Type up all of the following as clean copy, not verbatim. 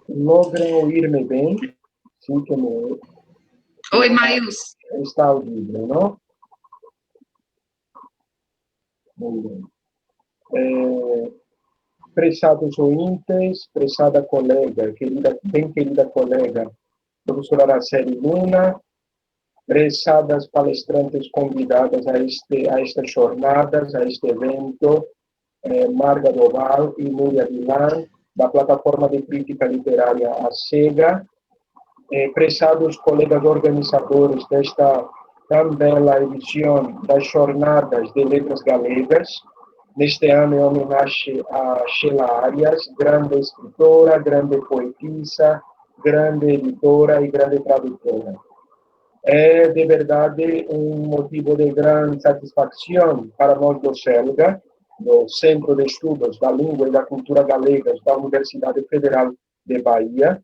Logran ouvir-me bem? Sim, que me... Oi, Maílson. Está audível, não? Muito bem. Prezados ouvintes, prezada colega, bem querida colega, professora Araceli Luna, prezadas palestrantes convidadas a estas jornadas, a este evento, Marga Doval e Núria Vilan, da plataforma de crítica literária ACEGA, prezados colegas organizadores desta tão bela edição das Jornadas de Letras Galegas, neste ano em homenagem a Sheila Arias, grande escritora, grande poetisa, grande editora e grande tradutora. É, de verdade, um motivo de grande satisfação para nós do CELGA, do Centro de Estudos da Língua e da Cultura Galegas da Universidade Federal de Bahia,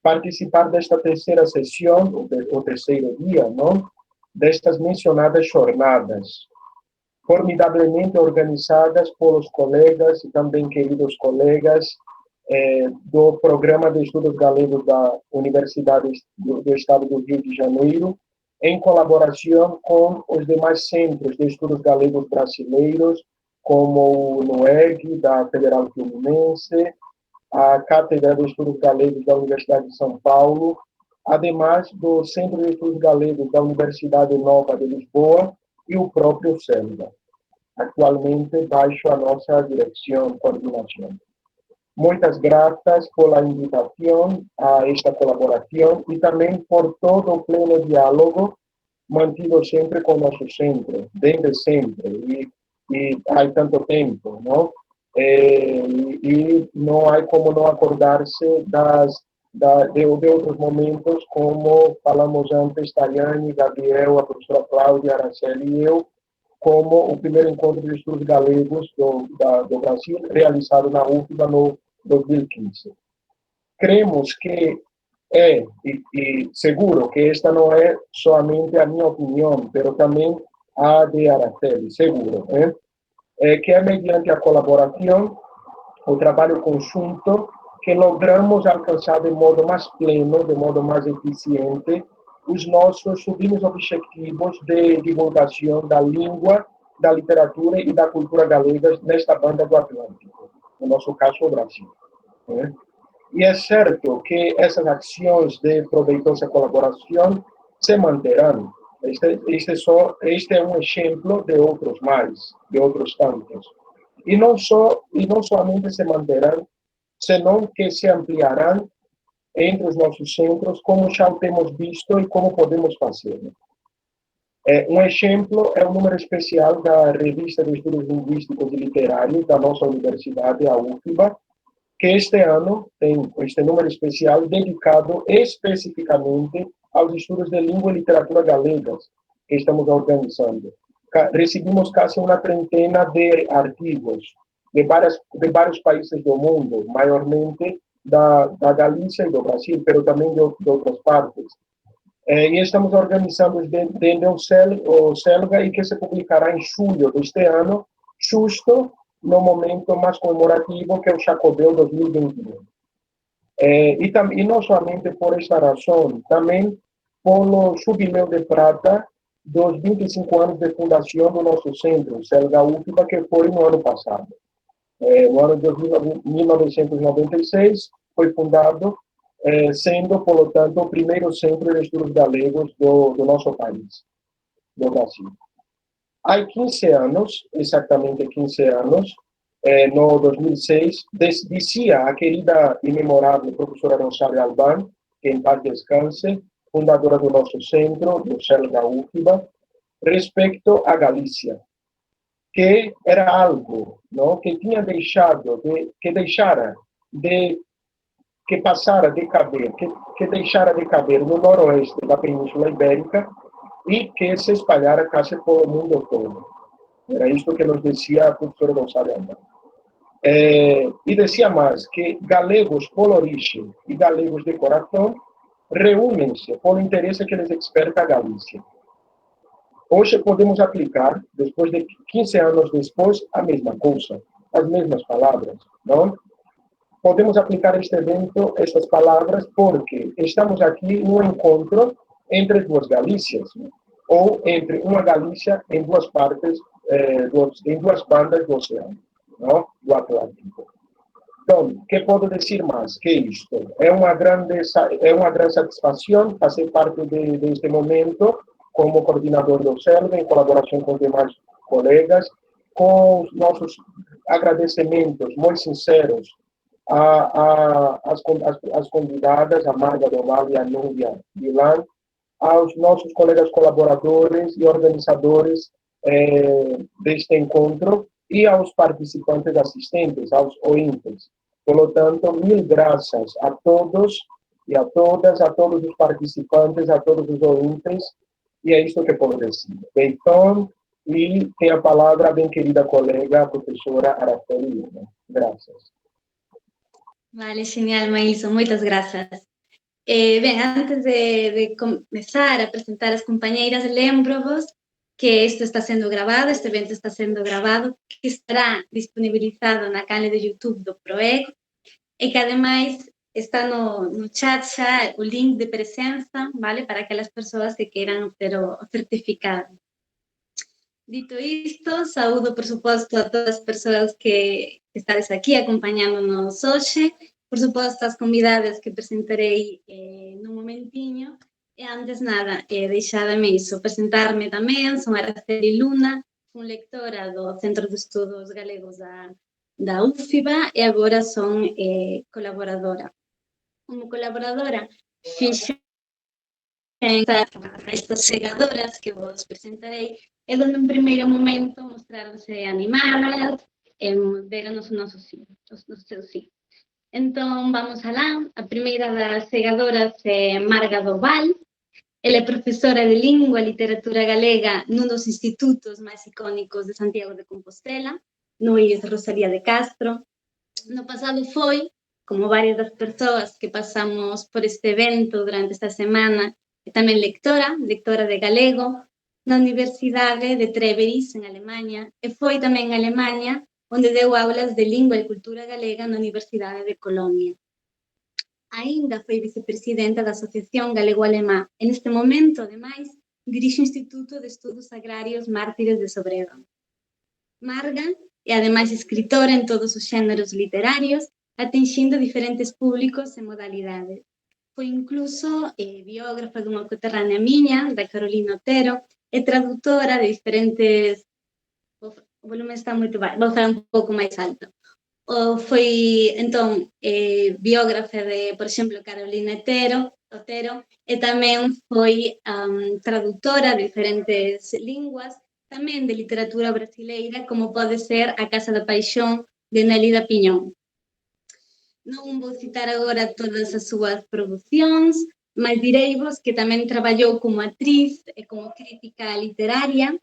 participar desta terceira sessão, o terceiro dia, não? Destas mencionadas jornadas, formidavelmente organizadas pelos colegas e também queridos colegas do Programa de Estudos Galegos da Universidade do Estado do Rio de Janeiro, em colaboração com os demais centros de estudos galegos brasileiros, como o NUEG, da Federal Fluminense, a Cátedra de Estudos Galegos da Universidade de São Paulo, ademais do Centro de Estudos Galegos da Universidade Nova de Lisboa e o próprio CELGA, atualmente baixo a nossa direção, coordenação. Muitas graças pela invitação a esta colaboração e também por todo o pleno diálogo mantido sempre com o nosso centro, desde sempre, e há tanto tempo, não? E não há como não acordar-se de outros momentos, como falamos antes, Tayane, Gabriel, a professora Cláudia, Araceli e eu, como o primeiro encontro de estudos galegos do Brasil, realizado na UFBA no 2015. Cremos que e seguro que esta não é somente a minha opinião, mas também a de Araceli, seguro, que é mediante a colaboração, o trabalho conjunto, que logramos alcançar de modo mais pleno, de modo mais eficiente, os nossos sublimes objetivos de divulgação da língua, da literatura e da cultura galegas nesta banda do Atlântico, no nosso caso, o Brasil. E é certo que essas ações de proveitosa colaboração se manterão. Este é um exemplo de outros mais, de outros tantos. E não somente se manterão, senão que se ampliarão entre os nossos centros, como já o temos visto e como podemos fazer. Um exemplo é o número especial da Revista de Estudos Linguísticos e Literários da nossa universidade, a UFBA, que este ano tem este número especial dedicado especificamente aos estudos de língua e literatura galegas que estamos organizando. Recebemos quase uma trentena de artigos de vários países do mundo, maiormente da Galícia e do Brasil, mas também de outras partes. E estamos organizando dentro o CELGA e que se publicará em julho deste ano, justo no momento mais comemorativo, que é o Jacobeu 2021. E não somente por esta razão, também pelo jubileu de prata dos 25 anos de fundação do nosso centro, CELGA UFBA, que foi no ano passado. No ano de 1996, foi fundado, sendo, portanto, o primeiro centro de estudos galegos do nosso país, do Brasil. Há 15 anos, exatamente 15 anos, no 2006, dizia a querida e memorável professora Rosário Albán, que em paz descanse, fundadora do nosso centro, do CELGA UFBA, respeito à Galícia, que era algo, não, que tinha deixado que passara de caber, que deixara de caber no noroeste da Península Ibérica e que se espalhara quase pelo mundo todo. Era isto que nos dizia a professora Gonçalo Anda. E dizia mais que galegos por origem e galegos de coração reúnem-se por interesse que les desperta a Galícia. Hoje podemos aplicar, depois de 15 anos depois, a mesma coisa, as mesmas palavras, não? podemos aplicar este evento, estas palabras, porque estamos aqui num encontro entre duas Galícias, ou entre uma Galícia em duas partes, em duas bandas do oceano, não? Do Atlântico. Então, o que posso dizer mais que isto? É uma grande satisfação fazer parte deste momento como coordenador do CELV, em colaboração com demais colegas, com os nossos agradecimentos muito sinceros às convidadas, a Marga Doval e a Núbia Vilan, aos nossos colegas colaboradores e organizadores deste encontro e aos participantes assistentes, aos ouvintes. Por lo tanto, mil graças a todos e a todas, a todos os participantes, a todos os ouvintes, e é isso que posso dizer. Então, e tem a palavra a bem querida colega, a professora Araceli Luna. Graças. Vale, genial, Maílson, muchas gracias. Ben, antes de comenzar a presentar as compañeiras, lembro-vos que isto está sendo grabado, este evento está sendo grabado, que estará disponibilizado na canle de YouTube do PROEG e que, ademais, está no chat xa o link de presenza, vale, para aquelas persoas que queiran obter o certificado. Dito isto, saúdo, por suposto, a todas as persoas que estades aquí acompañándonos hoxe, por suposto, as convidadas que presentarei nun momentiño. E antes nada, deixadame iso, presentarme tamén, son Araceli Luna, fun lectora do Centro de Estudos Galegos da UFIBA e agora son colaboradora. Como colaboradora, fixen estas segadoras que vos presentarei, e donde en primeiro momento mostrarse animadas, veronos o noso sí, os seus sí. Entón, vamos alá. A primeira das segadoras é Marga Doval. Ela é profesora de Lingua e Literatura Galega nun dos institutos máis icónicos de Santiago de Compostela, no IES Rosalía de Castro. No pasado foi, como varias das persoas que pasamos por este evento durante esta semana, e tamén lectora de galego, na Universidade de Treveris, en Alemanha, e foi tamén en Alemanha onde deu aulas de Lingua e Cultura Galega na Universidade de Colonia. Aínda foi vicepresidenta da Asociación Galego-Alemá e neste momento, ademais, dirixe o Instituto de Estudos Agrarios Mártires de Sobredo. Marga é, ademais, escritora en todos os xéneros literarios, atinxindo diferentes públicos e modalidades. Foi incluso biógrafa dunha coterránea miña, da Carolina Otero, e traductora de diferentes... O volumen está moito baixo, vou falar un pouco máis alto. Foi, entón, biógrafa de, por exemplo, Carolina Otero, e tamén foi traductora de diferentes linguas, tamén de literatura brasileira, como pode ser A Casa da Paixón, de Nélida Piñón. Non vou citar agora todas as súas producións, mas direivos que tamén traballou como actriz e como crítica literaria,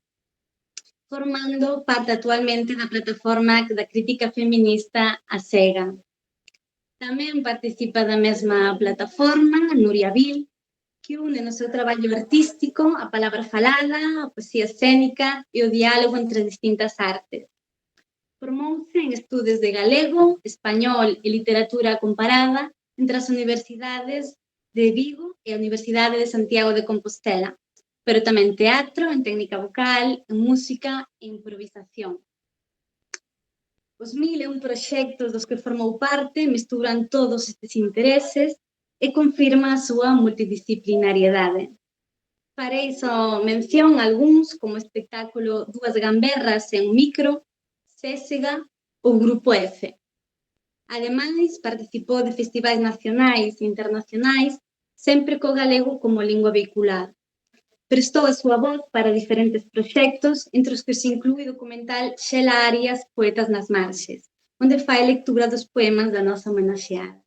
formando parte actualmente da plataforma da crítica feminista A Sega. Tamén participa da mesma plataforma, Nuria Vil, que une no seu traballo artístico a palabra falada, a poesía escénica e o diálogo entre distintas artes. Formouse en estudos de galego, español e literatura comparada entre as universidades de Vigo e a Universidade de Santiago de Compostela, pero tamén teatro, en técnica vocal, en música e improvisación. Os 1001 proxectos dos que formou parte misturan todos estes intereses e confirma a súa multidisciplinariedade. Farei só mención a algúns, como o espectáculo Dúas gamberras en micro, Césega ou Grupo F. Ademais, participou de festivais nacionais e internacionais, sempre co galego como lingua vehicular. Prestou a súa voz para diferentes proxectos, entre os que se inclúe o documental Xela Arias, Poetas nas Marxes, onde fai lectura dos poemas da nosa homenaxeada.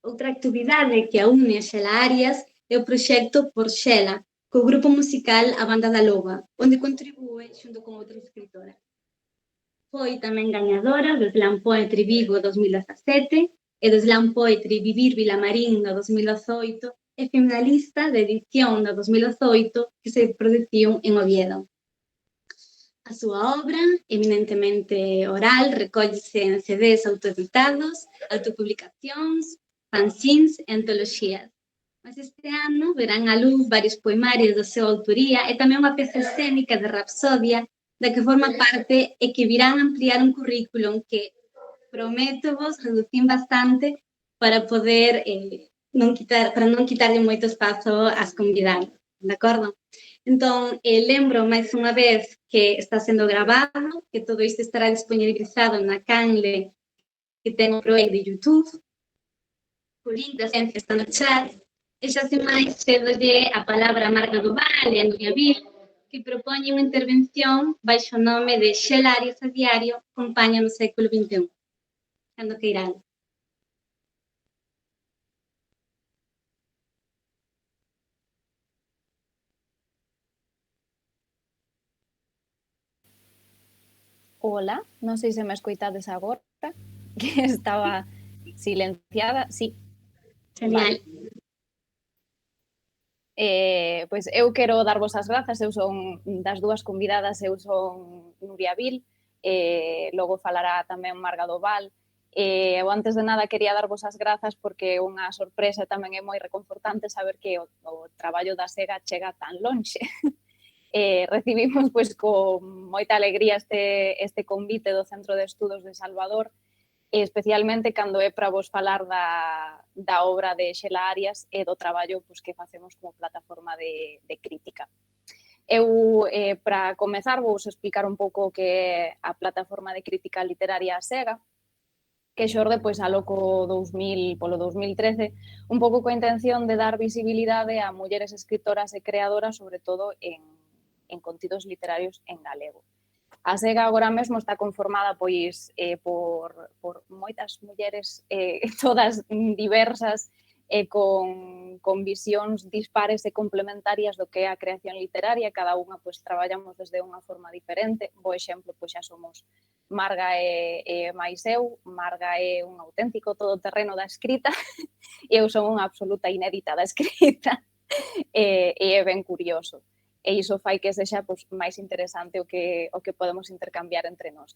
Outra actividade que a une a Xela Arias é o proxecto Por Xela, co grupo musical A Banda da Loba, onde contribúe xunto con outra escritora. Foi tamén gañadora do Slam Poetry Vigo 2017 e do Slam Poetry Vivir Vilamarín no 2018, e finalista da edición do 2018 que se produciu en Oviedo. A súa obra, eminentemente oral, recóllese en CDs autoeditados, autopublicacións, fanzines e antoloxías. Mas este ano verán a luz varios poemarios da súa autoría e tamén unha peza escénica de Rapsodia da que forma parte e que virán ampliar un currículum que prometo vos reducín bastante para poder para non quitarlle moito espazo ás convidadas, de acordo? Entón, lembro máis unha vez que está sendo grabado, que todo isto estará disponibilizado na canle que ten o proe de YouTube, o link da ciencia está no chat, e xa sin máis cedolle a palabra a Marga Duval e a Nuria Vil, que propoñen unha intervención baixo o nome de Xela Arias a Diario, compaña no século XXI. Cando queirán. Hola, non sei se me escoitades agora, que estaba silenciada. Sí. Genial. Pois eu quero darvos as grazas, eu son das dúas convidadas, eu son Nuria Vil, logo falará tamén Marga Doval. Eu antes de nada quería darvos as grazas porque é unha sorpresa, tamén é moi reconfortante saber que o traballo da SEGA chega tan lonxe. Recibimos pois con moita alegría este convite do Centro de Estudos de Salvador, especialmente cando é para vos falar da obra de Xela Arias e do traballo pois, que facemos como plataforma de crítica. Eu, para comezar, vos explicar un pouco o que é a plataforma de crítica literaria SEGA, que xorde pois, aloco 2000, polo 2013, un pouco coa intención de dar visibilidade a mulleres escritoras e creadoras, sobre todo en contidos literarios en galego. A SEGA agora mesmo está conformada pois por moitas mulleres, todas diversas, con visións dispares e complementarias do que é a creación literaria, cada unha pois traballamos desde unha forma diferente. Bo exemplo, pois xa somos Marga e máis eu. Marga é un auténtico todoterreno da escrita e eu son unha absoluta inédita da escrita, e é ben curioso. E iso fai que sexa pois, máis interesante o que podemos intercambiar entre nós.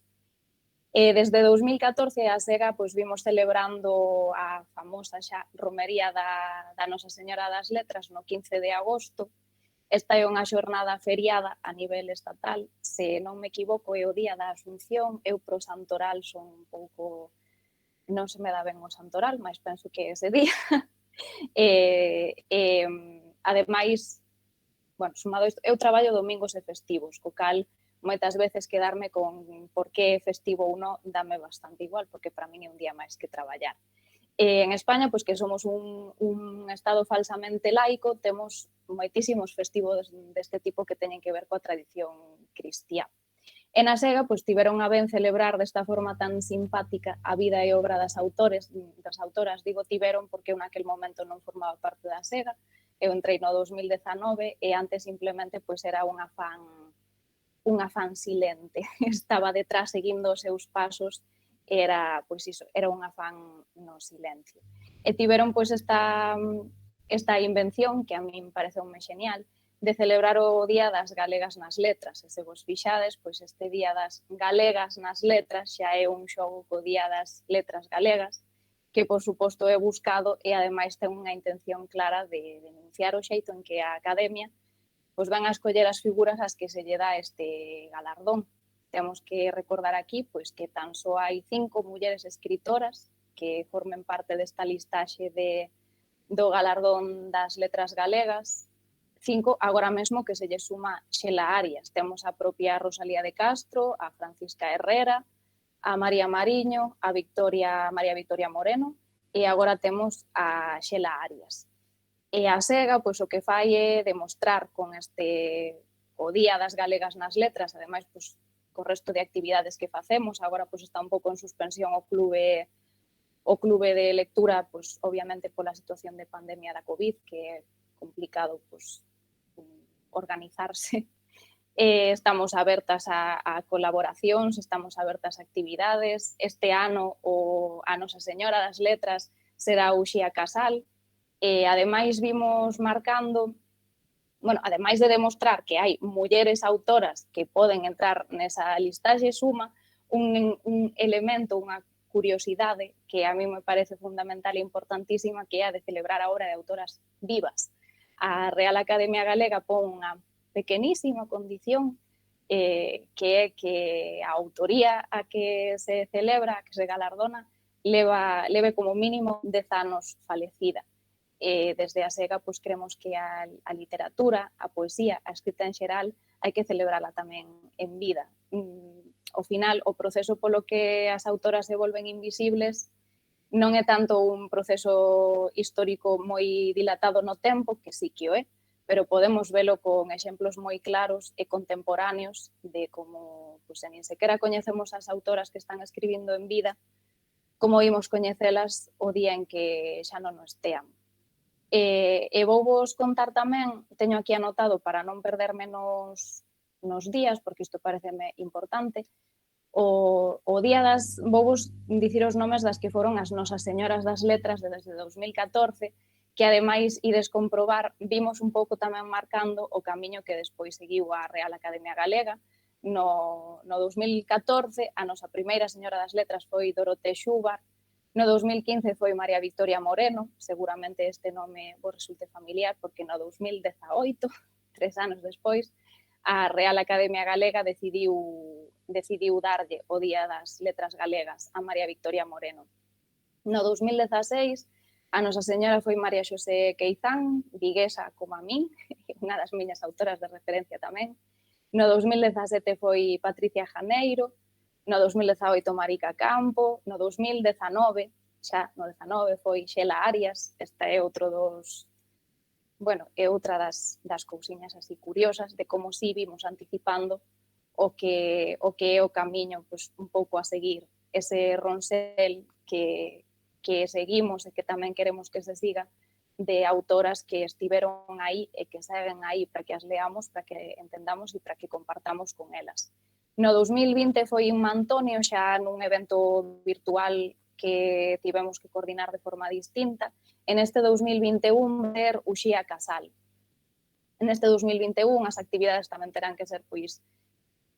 Desde 2014 a SEGA pois, vimos celebrando a famosa xa romería da Nosa Señora das Letras no 15 de agosto. Esta é unha xornada feriada a nivel estatal, se non me equivoco é o día da Asunción. Eu pro santoral son un pouco, non se me dá ben o santoral, mas penso que é ese día. Ademais, bueno, sumado isto, eu traballo domingos e festivos, co cal moitas veces quedarme con por que é festivo ou non dame bastante igual, porque para min é un día máis que traballar. En España, pois que somos un estado falsamente laico, temos moitísimos festivos deste tipo que teñen que ver coa tradición cristiá. E na SEGA, pois tiveron a ben celebrar desta forma tan simpática a vida e obra das autoras, digo tiveron porque eu naquel momento non formaba parte da SEGA. Eu entrei no 2019 e antes simplemente pois era unha fan silente. Estaba detrás seguindo os seus pasos, era pois iso, era unha fan no silencio. E tiveron pois esta invención que a min pareceume genial de celebrar o Día das Galegas nas Letras. E se vos fixades, pois este Día das Galegas nas Letras xa é un xogo co Día das Letras Galegas, que, por suposto, é buscado e, ademais, ten unha intención clara de denunciar o xeito en que a Academia pois van a escoller as figuras ás que se lle dá este galardón. Temos que recordar aquí pois, que tan só hai 5 mulleres escritoras que formen parte desta listaxe do galardón das letras galegas, 5 agora mesmo que se lle suma Xela Arias. Temos a propia Rosalía de Castro, a Francisca Herrera, a María Mariño, a María Victoria Moreno e agora temos a Xela Arias. E a SEGA pois, o que fai é demostrar con o Día das Galegas nas Letras, ademais pois, co resto de actividades que facemos, agora pois, está un pouco en suspensión o clube de lectura, pois, obviamente pola situación de pandemia da COVID, que é complicado pois, organizarse. Estamos abertas a colaboracións, estamos abertas a actividades. Este ano a Nosa Señora das Letras será Uxía Casal. Ademais, vimos marcando bueno, ademais de demostrar que hai mulleres autoras que poden entrar nesa listaxe, suma un elemento, unha curiosidade que a mí me parece fundamental e importantísima, que é a de celebrar a obra de autoras vivas. A Real Academia Galega pon unha pequenísima condición que é que a autoría a que se celebra, a que se galardona, leve como mínimo 10 anos falecida. Desde a SEGA, pois, creemos que a literatura, a poesía, a escrita en xeral, hai que celebrala tamén en vida. Ao final, o proceso polo que as autoras se volven invisibles non é tanto un proceso histórico moi dilatado no tempo, que sí que o é, pero podemos velo con exemplos moi claros e contemporáneos de como, pois, nin sequera coñecemos as autoras que están escribindo en vida, como imos coñecelas o día en que xa non o estean. E vou vos contar tamén, teño aquí anotado para non perderme nos días, porque isto pareceme importante, o día das, vou vos dicir os nomes das que foron as nosas señoras das letras desde 2014, que ademais ides comprobar, vimos un pouco tamén marcando o camiño que despois seguiu a Real Academia Galega. No 2014, a nosa primeira señora das letras foi Dorote Xúbar. No 2015 foi María Victoria Moreno, seguramente este nome vos resulte familiar, porque no 2018, 3 anos despois, a Real Academia Galega decidiu darlle o Día das Letras Galegas a María Victoria Moreno. No 2016, a nosa señora foi María Xosé Queizán, viguesa como a min, unha das miñas autoras de referencia tamén. No 2017 foi Patricia Janeiro, no 2018 Marica Campo, no 2019, xa no 19 foi Xela Arias, esta é outro dos, bueno, é outra das cousiñas así curiosas de como si vimos anticipando o que é o camiño, pois, un pouco a seguir, ese ronsel que seguimos e que tamén queremos que se siga, de autoras que estiveron aí e que seguen aí para que as leamos, para que entendamos e para que compartamos con elas. No 2020 foi en Antonio, xa nun evento virtual que tivemos que coordinar de forma distinta. En este 2021 ver Uxía Casal. En este 2021 as actividades tamén terán que ser, pois,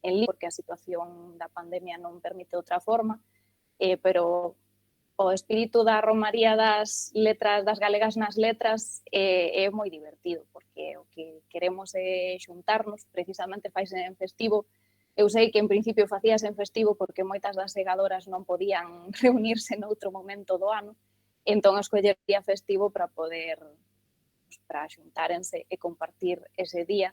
en línea, porque a situación da pandemia non permite outra forma, pero o espírito da romaría das letras, das galegas nas letras, é moi divertido, porque o que queremos é xuntarnos, precisamente faise en festivo. Eu sei que en principio facíase en festivo porque moitas das segadoras non podían reunirse noutro momento do ano, entón escollería festivo para poder, para xuntárense e compartir ese día.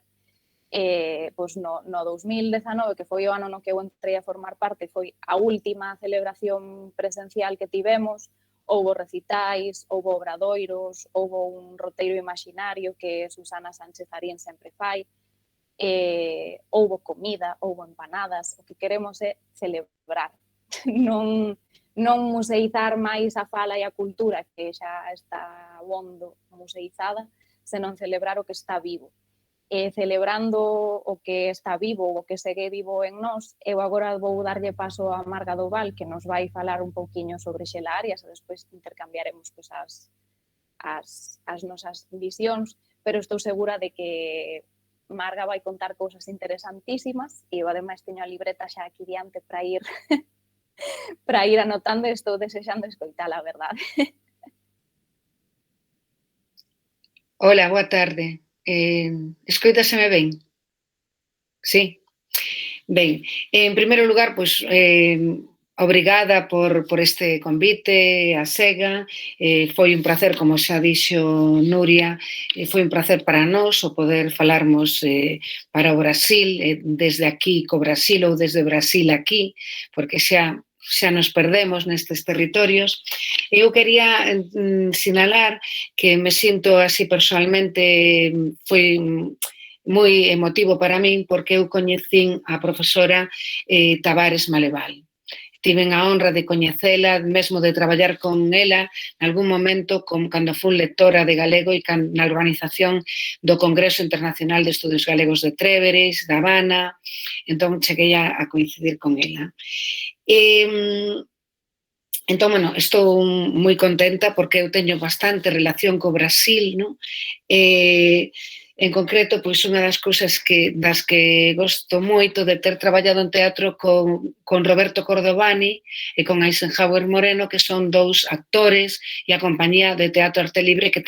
Pois no 2019, que foi o ano no que eu entrei a formar parte, foi a última celebración presencial que tivemos, houbo recitais, houbo obradoiros, houbo un roteiro imaginario que Susana Sánchez Arín sempre fai, houbo comida, houbo empanadas, o que queremos é celebrar, non museizar máis a fala e a cultura, que xa está bondo museizada, senón celebrar o que está vivo. Celebrando o que está vivo, o que segue vivo en nós, eu agora vou darlle paso a Marga Doval, que nos vai falar un pouquiño sobre Xela Arias, e despois intercambiaremos, pois, as nosas visións, pero estou segura de que Marga vai contar cousas interesantísimas e eu ademais teño a libreta xa aquí diante para ir anotando e estou desexando escoitala, a verdade. Hola, boa tarde. Escoitaseme ben? Sí. Ben, en primeiro lugar, pois, obrigada por este convite a SEGA. Foi un placer, como xa dixo Nuria, foi un placer para nós o poder falarmos para o Brasil, desde aquí co Brasil ou desde Brasil aquí, porque xa nos perdemos nestes territorios. Eu quería sinalar que me sinto así personalmente, foi moi emotivo para min porque eu coñecín a profesora Tavares Maleval. Tiven a honra de coñecela, mesmo de traballar con ela en algún momento cando fui lectora de galego e na organización do Congreso Internacional de Estudios Galegos de Tréveres, da Habana, entón cheguei a coincidir con ela. Entón, bueno, estou moi contenta porque eu teño bastante relación co Brasil, non? En concreto, pois unha das cousas das que gosto moito de ter traballado en teatro con Roberto Cordovani e con Eisenhower Moreno, que son dous actores e a compañía de Teatro Arte Libre que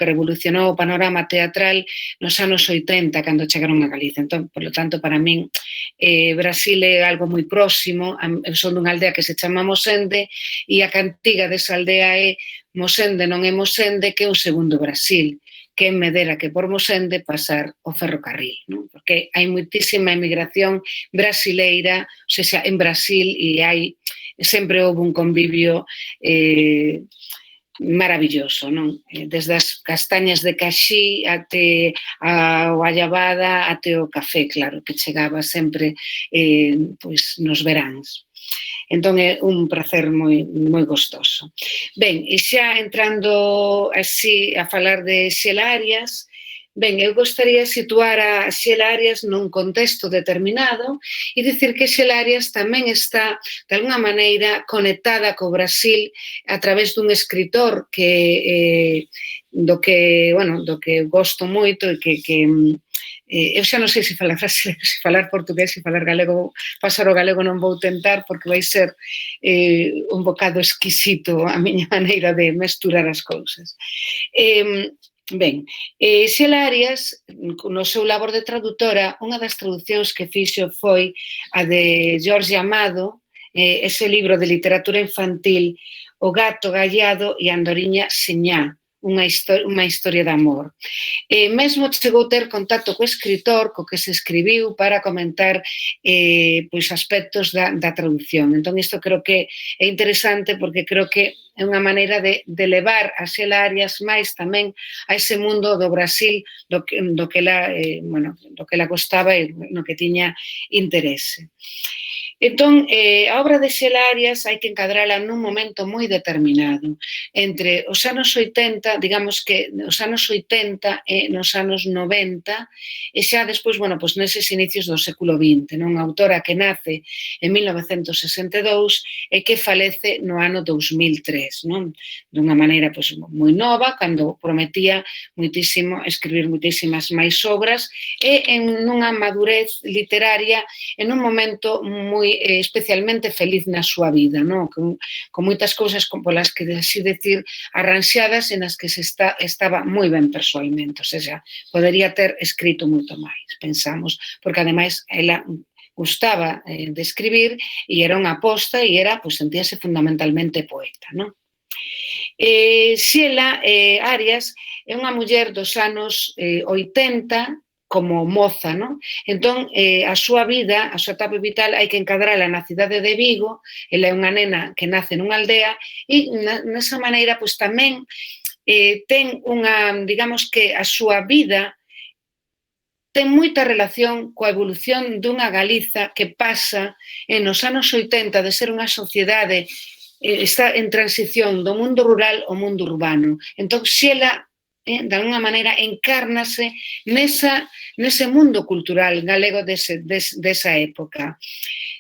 revolucionou o panorama teatral nos anos 80 cando chegaron a Galicia. Entón, por lo tanto, para min Brasil é algo moi próximo. Eu son dunha aldea que se chama Mosende e a cantiga desa aldea é Mosende non é Mosende, que é o segundo Brasil, que me dera que por Mosende pasar o ferrocarril, non? Porque hai moitísima emigración brasileira, ou seja, en Brasil, e sempre houve un convivio maravilloso, non? Desde as castañas de Caxí até a Guayabada, até o café, claro, que chegaba sempre nos veráns. Entón é un prazer moi gostoso. Ben, e xa entrando así a falar de Xela Arias, ben, eu gostaría situar a Xela Arias nun contexto determinado e dicir que Xela Arias tamén está, de alguna maneira, conectada co Brasil a través dun escritor do que gosto moito e que eu xa non sei se falar brasileiro, se falar portugués, se falar galego, pasar o galego non vou tentar porque vai ser un bocado exquisito a miña maneira de mesturar as cousas. Ben, Xela Arias, no seu labor de traductora, unha das traduccións que fixo foi a de Jorge Amado, ese libro de literatura infantil, O gato gallado e a andoriña señá, unha historia de amor. Mesmo chegou ter contacto co escritor, co que se escribiu para comentar aspectos da traducción. Entón, isto creo que é interesante porque creo que é unha maneira de levar a Xela Arias máis tamén a ese mundo do Brasil do que ela gostaba e no que tiña interese. Entón, a obra de Xela Arias hai que encadrala nun momento moi determinado, entre os anos 80, digamos que os anos 80 e nos anos 90, e xa despois, neses inicios do século XX, unha autora que nace en 1962 e que falece no ano 2003, non? Dunha maneira moi nova, cando prometía moitísimo escribir moitísimas máis obras e en unha madurez literaria en un momento moi especialmente feliz na súa vida, non? Con moitas cousas polas que, así decir, arranxadas e nas que se estaba moi ben persoalmente, ou seja, podería ter escrito moito máis, pensamos, porque ademais ela gustaba de escribir e era unha aposta e sentíase fundamentalmente poeta, non? Xela Arias é unha muller dos anos 80, como moza, non? Entón, a súa vida, a súa etapa vital, hai que encadrala na cidade de Vigo. Ela é unha nena que nace nunha aldea e, nesa maneira, tamén ten unha, digamos que a súa vida ten moita relación coa evolución dunha Galiza que pasa nos anos 80 de ser unha sociedade está en transición do mundo rural ao mundo urbano. Entón, Xela de alguna maneira encárnase nese mundo cultural galego desa época.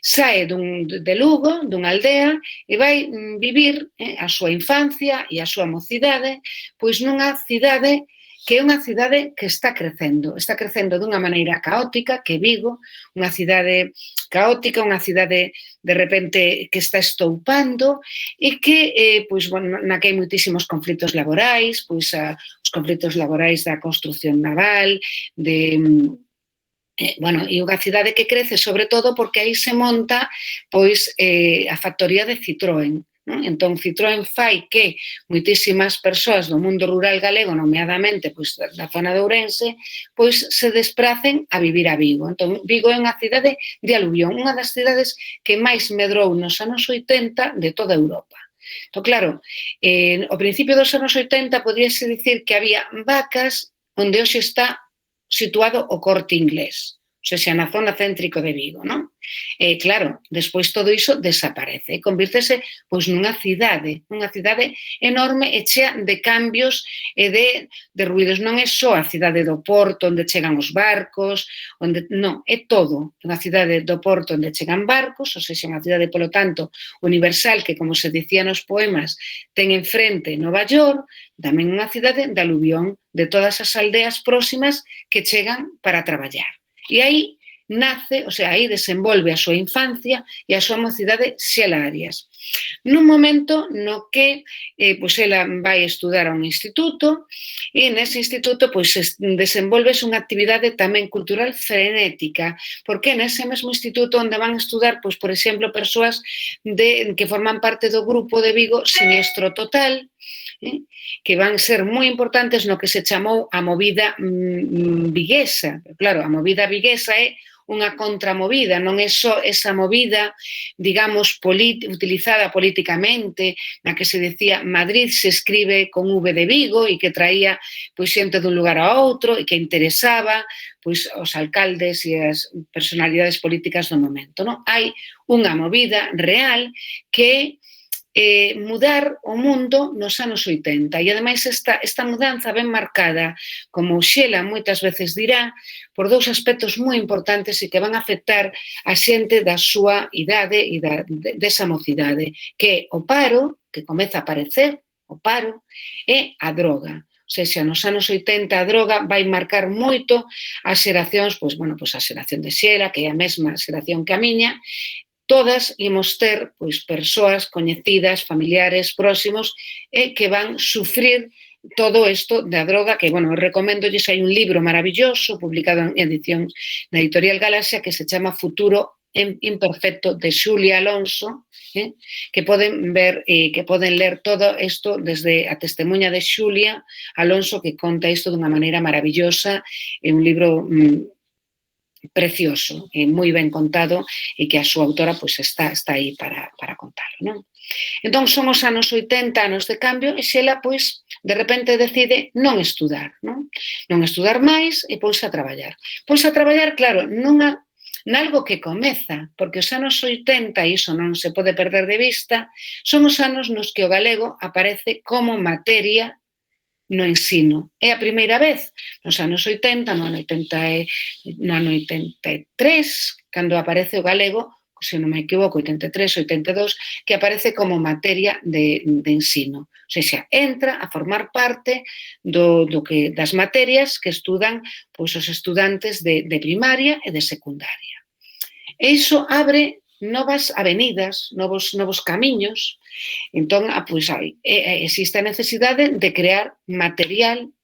Sae de Lugo, dunha aldea, e vai vivir a súa infancia e a súa mocidade nunha cidade que é unha cidade que está crecendo dunha maneira caótica, que Vigo, unha cidade caótica, unha cidade de repente que está estoupando e que, na que hai moitísimos conflitos laborais, os conflitos laborais da construción naval, e unha cidade que crece sobre todo porque aí se monta a factoría de Citroën. Entón, Citroën fai que moitísimas persoas do mundo rural galego, nomeadamente da zona de Ourense, se despracen a vivir a Vigo. Entón, Vigo é unha cidade de aluvión, unha das cidades que máis medrou nos anos 80 de toda Europa. Entón, claro, ao principio dos anos 80 podíase dicir que había vacas onde hoxe está situado o Corte Inglés. sexa, na zona céntrico de Vigo, non? E, claro, despois todo iso desaparece e convírtese pois nunha cidade enorme e chea de cambios e de ruidos. Non é só a cidade do Porto onde chegan os barcos, non, é todo unha cidade do Porto onde chegan barcos, ou seja, unha cidade, polo tanto, universal que, como se dicía nos poemas, ten enfrente Nova York, tamén unha cidade de aluvión de todas as aldeas próximas que chegan para traballar. E aí nace, o sea, aí desenvolve a súa infancia e a súa mocidade Xela Arias. Nun momento no que pois ela vai estudar a un instituto e nese instituto pois desenvolves unha actividade tamén cultural frenética, porque nese mesmo instituto onde van estudar, pois, por exemplo, persoas que forman parte do grupo de Vigo Siniestro Total, que van ser moi importantes no que se chamou a movida viguesa. Claro, a movida viguesa é unha contramovida, non é só esa movida, digamos, utilizada políticamente, na que se decía Madrid se escribe con V de Vigo e que traía pois xente dun lugar a outro e que interesaba pois os alcaldes e as personalidades políticas do momento, non? Hai unha movida real que mudar o mundo nos anos 80 e ademais esta mudanza ben marcada, como Xela moitas veces dirá, por dous aspectos moi importantes e que van a afectar a xente da súa idade e desa mocidade, que é o paro, que comeza a aparecer, o paro, e a droga. O seja, nos anos 80 a droga vai marcar moito as xeracións, pois, bueno, pois a xeración de Xela, que é a mesma xeración que a miña, todas imos ter pois persoas coñecidas, familiares, próximos, que van sufrir todo isto da droga, que, bueno, recoméndolles, hai un libro maravilloso publicado en edición na editorial Galaxia que se chama Futuro Imperfecto de Xulia Alonso, que poden ver, que poden ler todo isto desde a testemunha de Xulia Alonso, que conta isto dunha maneira maravillosa, é un libro precioso, moi ben contado e que a súa autora pois está aí para contalo, non? Entón, son os anos 80, anos de cambio, e Xela, pois, de repente decide non estudar, non? Non estudar máis e pois a traballar. Pois a traballar, claro, nalgo que comeza, porque os anos 80, e iso non se pode perder de vista, son os anos nos que o galego aparece como materia no ensino. É a primeira vez, nos anos 80, no ano 83, cando aparece o galego, se non me equivoco, 83, 82, que aparece como materia de ensino. O sea, entra a formar parte das materias que estudan pois, os estudantes de primaria e de secundaria. E iso abre novas avenidas, novos camiños. Entón, pois, existe a necesidade de crear material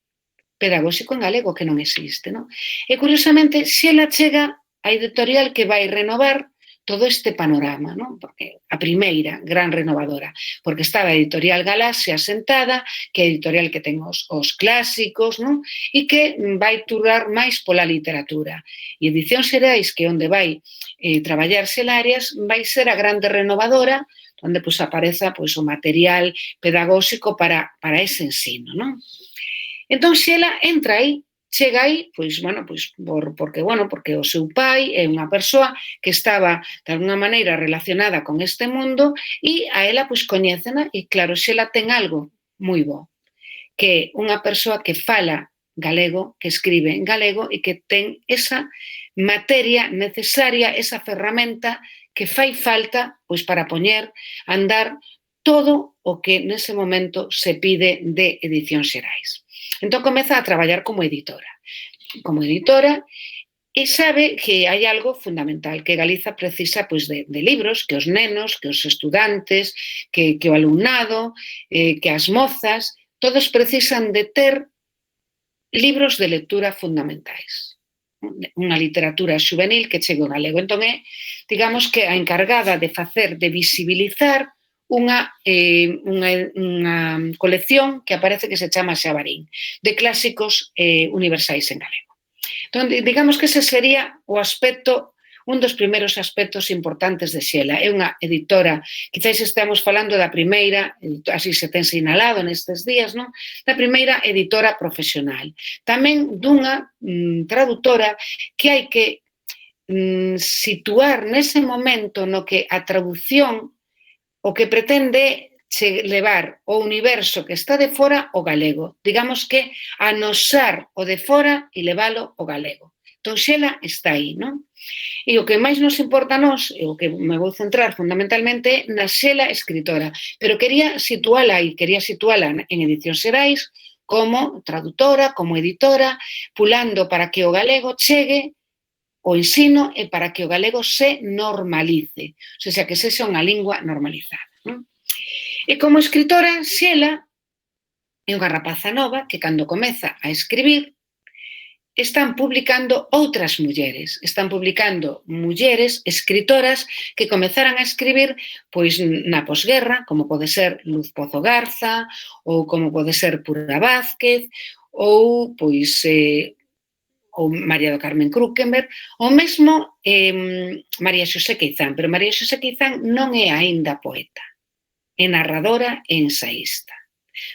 pedagóxico en galego que non existe, non? E, curiosamente, Xela chega a editorial que vai renovar todo este panorama, non? Porque a primeira gran renovadora, porque estaba a editorial Galaxia sentada, que é a editorial que ten os clásicos, non? E que vai turar máis pola literatura. E Edición Xerais, que é onde vai traballar Xela Arias, vai ser a grande renovadora, onde pois apareza pois o material pedagóxico para ese ensino, non? Entón Xela entra aí, chega aí, pois, bueno, pois, porque o seu pai é unha persoa que estaba, de alguna maneira, relacionada con este mundo e a ela, pois, coñécena e, claro, Xela ten algo moi bo, que é unha persoa que fala galego, que escribe en galego e que ten esa materia necesaria, esa ferramenta que fai falta, pois, para poñer a andar todo o que nese momento se pide de Edición Xerais. Entón, comeza a traballar como editora. E sabe que hai algo fundamental, que Galiza precisa pois, de libros, que os nenos, que os estudantes, que o alumnado, que as mozas, todos precisan de ter libros de lectura fundamentais. Unha literatura xuvenil que chegue ao galego. Entón, é, digamos, que a encargada de facer, de visibilizar unha colección que aparece que se chama Xabarín, de clásicos universais en galego. Entón, digamos que ese sería o aspecto, un dos primeiros aspectos importantes de Xela. É unha editora, quizás estamos falando da primeira, así se ten sinalado nestes días, non? Da primeira editora profesional. Tamén dunha traductora que hai que situar nese momento no que a traducción o que pretende levar o universo que está de fora o galego. Digamos que anosar o de fora e leválo o galego. Entón, Xela está aí, non? E o que máis nos importa a nós, e o que me vou centrar fundamentalmente na Xela escritora, pero quería situala aí, quería situala en Edicións Xerais como traductora, como editora, pulando para que o galego chegue o ensino e para que o galego se normalice, o sea, que sexa unha lingua normalizada, non? E como escritora, Xela é unha rapaza nova que cando comeza a escribir están publicando outras mulleres, están publicando mulleres escritoras que comezaran a escribir pois na posguerra, como pode ser Luz Pozo Garza, ou como pode ser Pura Vázquez, ou pois ou María do Carmen Krukenberg, ou mesmo María Xosé Queizán, pero María Xosé Queizán non é aínda poeta, é narradora e ensaísta.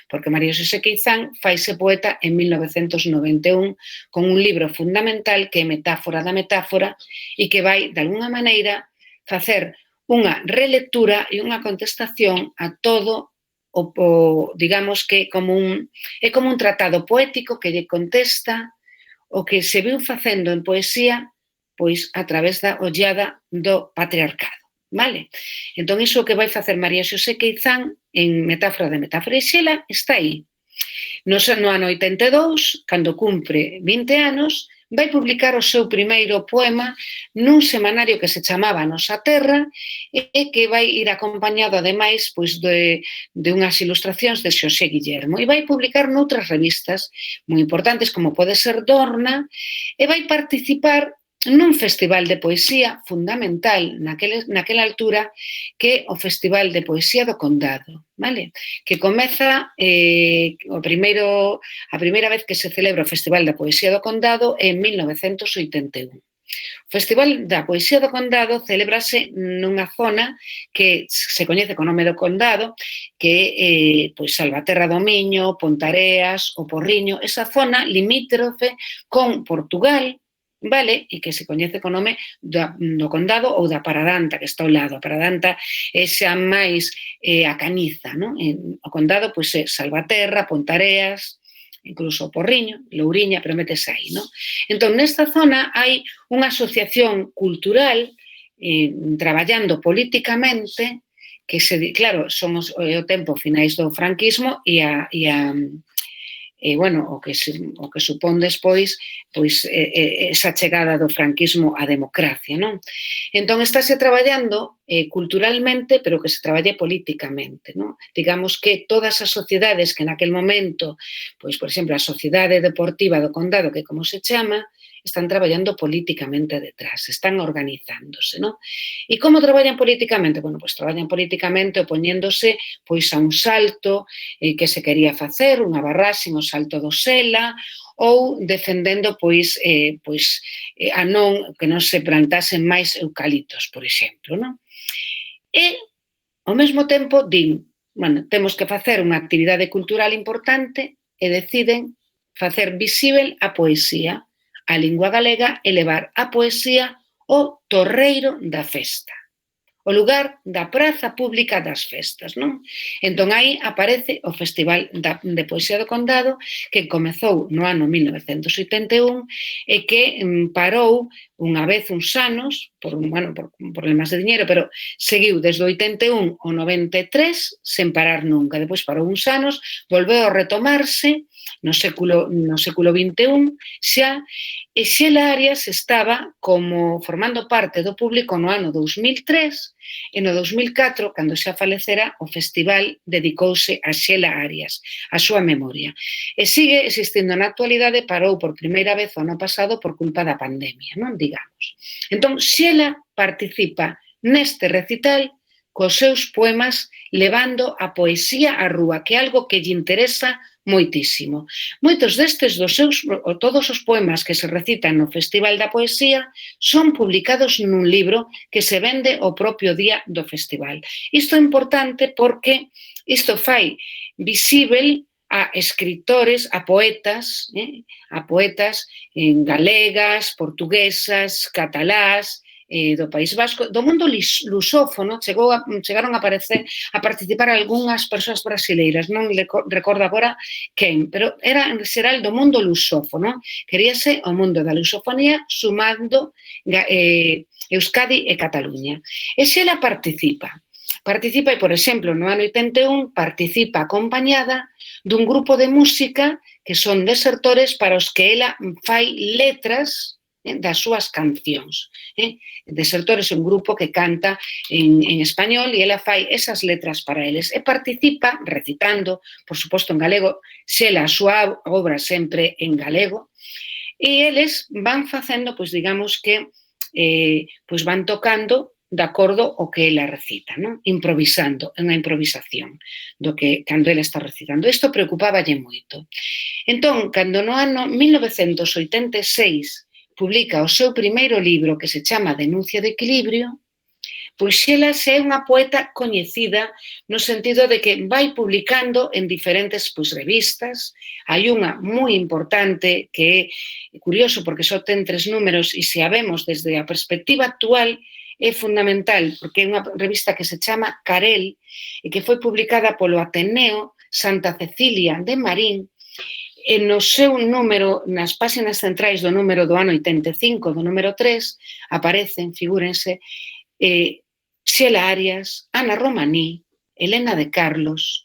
Porque María Xosé Queizán faise poeta en 1991 con un libro fundamental que é Metáfora da metáfora e que vai, de alguna maneira, facer unha relectura e unha contestación a todo o digamos que é como un tratado poético que lle contesta o que se viu facendo en poesía pois a través da ollada do patriarcado. Vale? Entón, iso que vai facer María Xosé Queizán en Metáfora de metáfora e Xela está aí. No ano 82, cando cumpre 20 anos, vai publicar o seu primeiro poema nun semanario que se chamaba Nosa Terra e que vai ir acompañado, ademais, pois, de unhas ilustracións de Xosé Guillermo. E vai publicar noutras revistas moi importantes, como pode ser Dorna, e vai participar nun festival de poesía fundamental naquela altura que é o Festival de Poesía do Condado, vale? Que comeza a primeira vez que se celebra o Festival da Poesía do Condado en 1981. O Festival da Poesía do Condado celébrase nunha zona que se coñece co nome do Condado, que é pois Salvaterra do Miño, Pontareas, o Porriño, esa zona limítrofe con Portugal, vale? E que se coñece co nome do Condado ou da Paradanta, que está ao lado. A Paradanta é xa máis a Caniza, non? O Condado, pois, é Salvaterra, Pontareas, incluso o Porriño, Louriña, pero métese aí, non? Entón, nesta zona hai unha asociación cultural traballando políticamente que, claro, son o tempo finais do franquismo e bueno, o que supón despois pois esa chegada do franquismo á democracia, non? Entón, estáse traballando culturalmente, pero que se traballe políticamente, non? Digamos que todas as sociedades que naquel momento, pois, por exemplo, a Sociedade Deportiva do Condado, que como se chama, están traballando políticamente detrás, están organizándose, non? E como traballan políticamente? Bueno, pois traballan políticamente opoñéndose pois a un salto que se quería facer, unha barraxe, o salto do Sela, ou defendendo pois a que non se plantasen máis eucaliptos, por exemplo, non? E, ao mesmo tempo, din, bueno, temos que facer unha actividade cultural importante e deciden facer visível a poesía, a lingua galega e levar a poesía ao torreiro da festa, o lugar da praza pública das festas, non? Entón, aí aparece o Festival de Poesía do Condado, que comezou no ano 1981 e que parou unha vez uns anos, por problemas de diñeiro, pero seguiu desde o 81 ao 93 sen parar nunca. Depois parou uns anos, volveu a retomarse no século XXI xa, e Xela Arias estaba como formando parte do público no ano 2003 e no 2004, cando xa falecera, o festival dedicouse a Xela Arias, a súa memoria. E sigue existindo na actualidade, parou por primeira vez o ano pasado por culpa da pandemia, non digamos. Entón, Xela participa neste recital cos seus poemas levando a poesía á rúa, que é algo que lle interesa moitísimo. Moitos destes todos os poemas que se recitan no Festival da Poesía son publicados nun libro que se vende o propio día do festival. Isto é importante porque isto fai visível a escritores, a poetas en galegas, portuguesas, catalás, do País Vasco, do mundo lusófono, chegaron a participar algunhas persoas brasileiras, non recordo agora quen, pero era en xeral do mundo lusófono, queríase o mundo da lusofonía sumando Euskadi e Cataluña. E xela participa e, por exemplo, no ano 81 participa acompañada dun grupo de música que son Desertores para os que ela fai letras das súas cancións. Desertores é un grupo que canta en español e ela fai esas letras para eles e participa recitando, por suposto en galego, xela a súa obra sempre en galego, e eles van facendo, pois digamos que, pois van tocando de acordo ao que ela recita, non? Improvisando, unha improvisación do que cando ela está recitando. Isto preocupáballe moito. Entón, cando no ano 1986 publica o seu primeiro libro que se chama Denuncia de Equilibrio, pois ela é unha poeta coñecida no sentido de que vai publicando en diferentes revistas. Hai unha moi importante que é curioso porque só ten 3 números e se a vemos desde a perspectiva actual é fundamental porque é unha revista que se chama Carel e que foi publicada polo Ateneo Santa Cecilia de Marín. E no seu número, nas páxinas centrais do número do ano 85, do número 3, aparecen, figúrense, Xela Arias, Ana Romaní, Helena de Carlos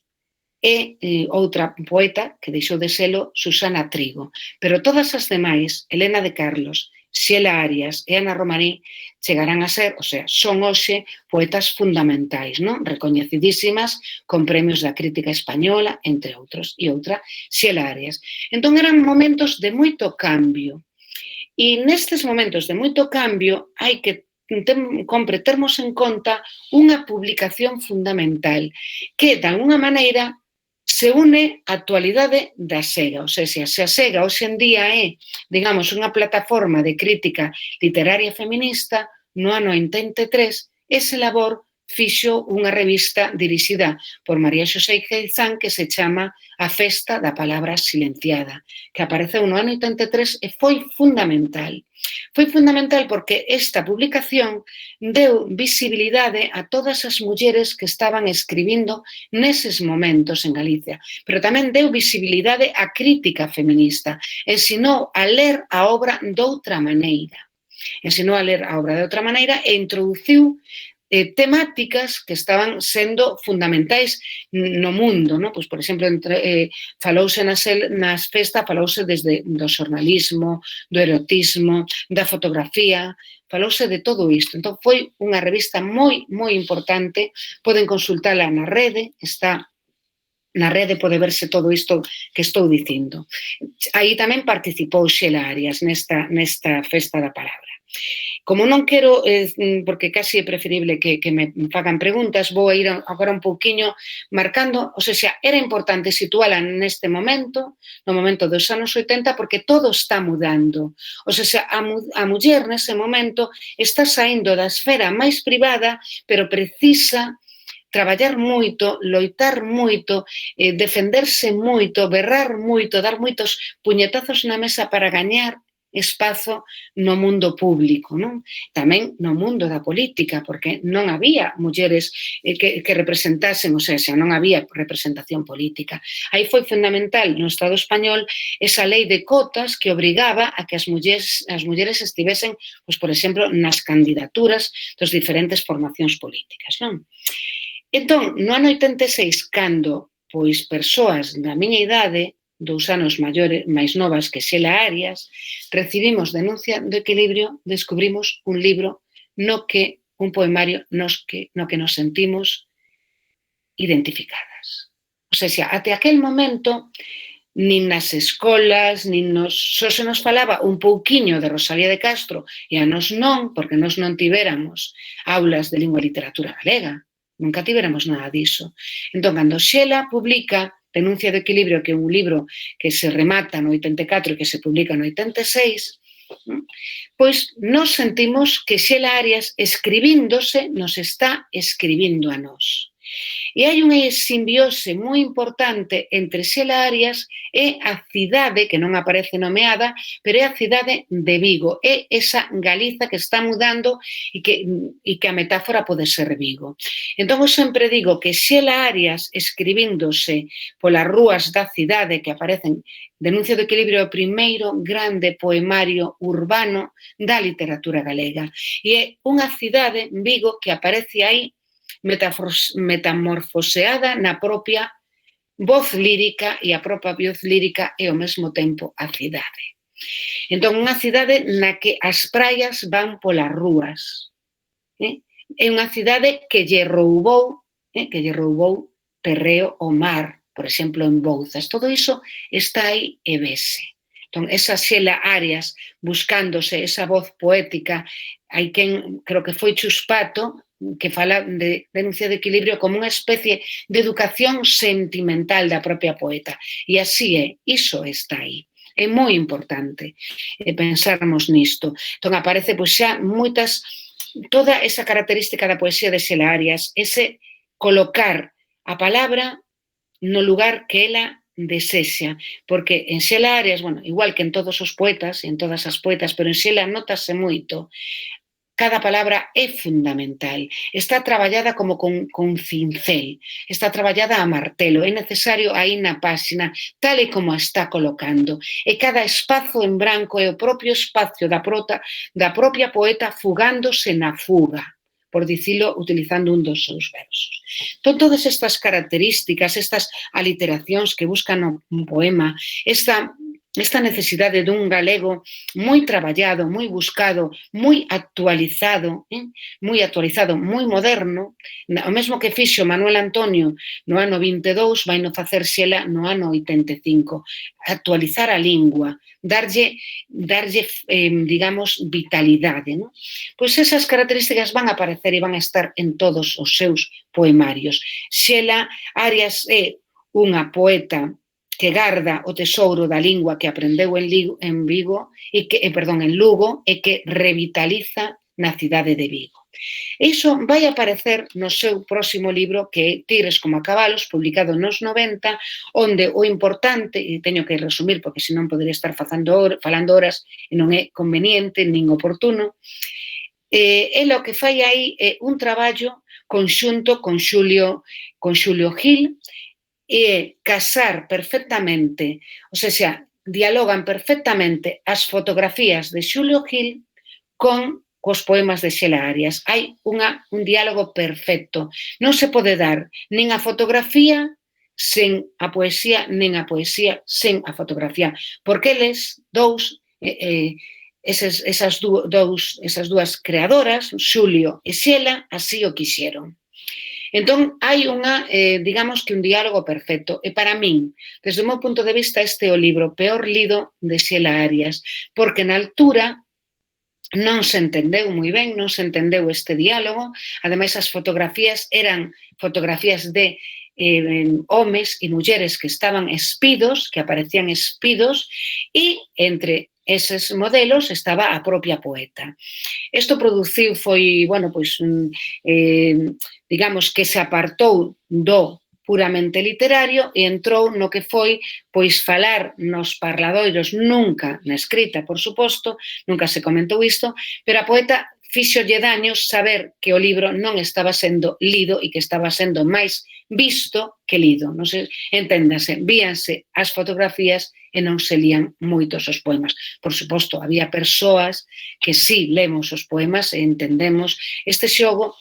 e outra poeta que deixou de selo, Susana Trigo. Pero todas as demais, Helena de Carlos, Xela Arias e Ana Romaní, chegarán a ser, o sea, son hoxe poetas fundamentais, non? Recoñecidísimas con premios da crítica española, entre outros, e outra, Xela Arias. Entón, eran momentos de moito cambio. E nestes momentos de moito cambio hai que compre termos en conta unha publicación fundamental que, de alguna maneira, se une á actualidade da SEGA. O sea, se a SEGA hoxe en día é, digamos, unha plataforma de crítica literaria feminista, no ano 83, ese labor fixo unha revista dirixida por María Xosé Queizán que se chama A Festa da Palabra Silenciada, que apareceu no ano 83 e foi fundamental. Foi fundamental porque esta publicación deu visibilidade a todas as mulleres que estaban escribindo neses momentos en Galicia, pero tamén deu visibilidade á crítica feminista, ensinou a ler a obra doutra maneira. Ensinou a ler a obra de outra maneira e introduciu temáticas que estaban sendo fundamentais no mundo, non? Pois, por exemplo, falouse nas festas, falouse desde do xornalismo, do erotismo, da fotografía, falouse de todo isto. Entón, foi unha revista moi, moi importante, poden consultala na rede, está na rede, pode verse todo isto que estou dicindo. Aí tamén participou Xela Arias nesta Festa da Palabra. Como non quero, porque casi é preferible que me fagan preguntas, vou ir agora un pouquiño marcando, ou seja, era importante situala neste momento, no momento dos anos 80, porque todo está mudando. Ou seja, a muller nese momento está saindo da esfera máis privada, pero precisa traballar moito, loitar moito, defenderse moito, berrar moito, dar moitos puñetazos na mesa para gañar espazo no mundo público, non? Tamén no mundo da política, porque non había mulleres que representasen, ou seja, non había representación política. Aí foi fundamental no Estado español esa lei de cotas que obrigaba a que as mulleres estivesen, pois, por exemplo, nas candidaturas das diferentes formacións políticas, non? Entón, no ano 86, cando, pois, persoas da miña idade, 2 anos máis novas que Xela Arias, recibimos Denuncia do Equilibrio, descubrimos un libro un poemario no que nos sentimos identificadas. O sea, até aquel momento, nin nas escolas, só se nos falaba un pouquiño de Rosalía de Castro e a nos non, porque nos non tiveramos aulas de lingua e literatura galega, nunca tiveramos nada diso. Entón, cando Xela publica Denuncia do Equilibrio, que é un libro que se remata no 84 e que se publica no 86, pois nos sentimos que Xela Arias, escribíndose, nos está escribindo a nós. E hai unha simbiose moi importante entre Xela Arias e a cidade, que non aparece nomeada, pero é a cidade de Vigo, é esa Galiza que está mudando e que a metáfora pode ser Vigo. Entón, eu sempre digo que Xela Arias, escribíndose polas rúas da cidade que aparecen, Denuncia do equilibrio, o primeiro grande poemario urbano da literatura galega. E é unha cidade, Vigo, que aparece aí metamorfoseada na propia voz lírica, e a propia voz lírica é ao mesmo tempo a cidade. Entón, unha cidade na que as praias van polas rúas. É unha cidade que lle roubou terreo ao mar, por exemplo, en Bouzas. Todo iso está aí e vese. Entón, esa Xela Arias buscándose esa voz poética, hai quen, creo que foi Chus Pato, que fala de Denuncia de equilibrio como unha especie de educación sentimental da propia poeta. E así é, iso está aí. É moi importante pensarmos nisto. Entón, aparece pois xa moitas, toda esa característica da poesía de Xela Arias, ese colocar a palabra no lugar que ela desexa, porque en Xela Arias, bueno, igual que en todos os poetas, en todas as poetas, pero en Xela notase moito, cada palabra é fundamental, está traballada como con cincel, está traballada a martelo, é necesario aí na páxina, tal e como a está colocando, e cada espazo en branco é o propio espacio da propia poeta fugándose na fuga, por dicilo utilizando un dos seus versos. Entón, todas estas características, estas aliteracións que buscan un poema, esta necesidade dun galego moi traballado, moi buscado, moi actualizado, moi moderno, o mesmo que fixo Manuel Antonio no ano 22, vai no facer Xela no ano 85. Actualizar a lingua, darlle digamos, vitalidade. Pois esas características van a aparecer e van a estar en todos os seus poemarios. Xela Arias é unha poeta que garda o tesouro da lingua que aprendeu en Lugo e que revitaliza na cidade de Vigo. Iso vai aparecer no seu próximo libro, que é Tigres como a cabalos, publicado nos 90, onde o importante, e teño que resumir porque senón podería estar falando horas e non é conveniente nin oportuno, ela o que fai aí é un traballo conxunto con Xulio Gil, e casar perfectamente, ou seja, dialogan perfectamente as fotografías de Xulio Gil cos poemas de Xela Arias. Hai un diálogo perfecto. Non se pode dar nin a fotografía sen a poesía, nin a poesía sen a fotografía, porque eles dous, esas dúas creadoras, Xulio e Xela, así o quixeron. Entón, hai digamos que un diálogo perfecto. E para min, desde o meu punto de vista, este é o libro peor lido de Xela Arias, porque na altura non se entendeu moi ben, non se entendeu este diálogo. Ademais, as fotografías eran fotografías de homes e mulleres que estaban espidos, que aparecían espidos, e entre eses modelos estaba a propia poeta. Isto produciu foi, bueno, pois, digamos que se apartou do puramente literario e entrou no que foi, pois, falar nos parladoiros, nunca na escrita, por suposto, nunca se comentou isto, pero a poeta fíxolle daño saber que o libro non estaba sendo lido e que estaba sendo máis visto que lido. Non se enténdase, víanse as fotografías e non se lían moitos os poemas. Por suposto, había persoas que sí lemos os poemas e entendemos este xogo.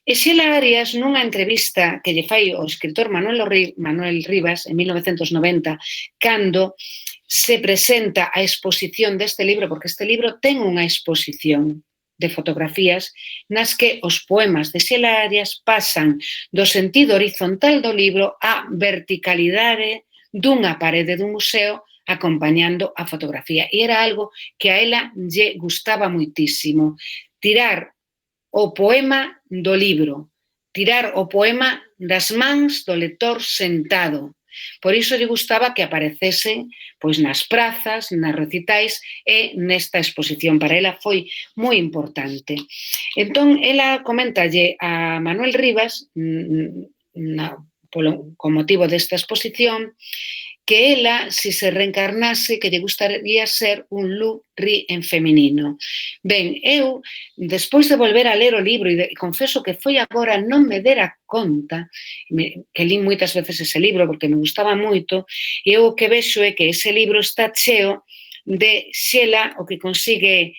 E Xela Arias, nunha entrevista que lle fai o escritor Manuel Rivas en 1990, cando se presenta a exposición deste libro, porque este libro ten unha exposición de fotografías nas que os poemas de Xela Arias pasan do sentido horizontal do libro á verticalidade dunha parede dun museo acompañando a fotografía. E era algo que a ela lle gustaba moitísimo. Tirar o poema do libro, tirar o poema das mans do lector sentado. Por iso lle gustaba que aparecesen pois nas prazas, nas recitais e nesta exposición. Para ela foi moi importante. Entón, ela coméntalle a Manuel Rivas, con motivo desta exposición, que ela, se se reencarnase, que lle gustaría ser un Lou Reed en feminino. Ben, eu, despois de volver a ler o libro, e confeso que foi agora, non me dera conta, que li moitas veces ese libro porque me gustaba moito, e eu o que vexo é que ese libro está cheo de Xela, o que consigue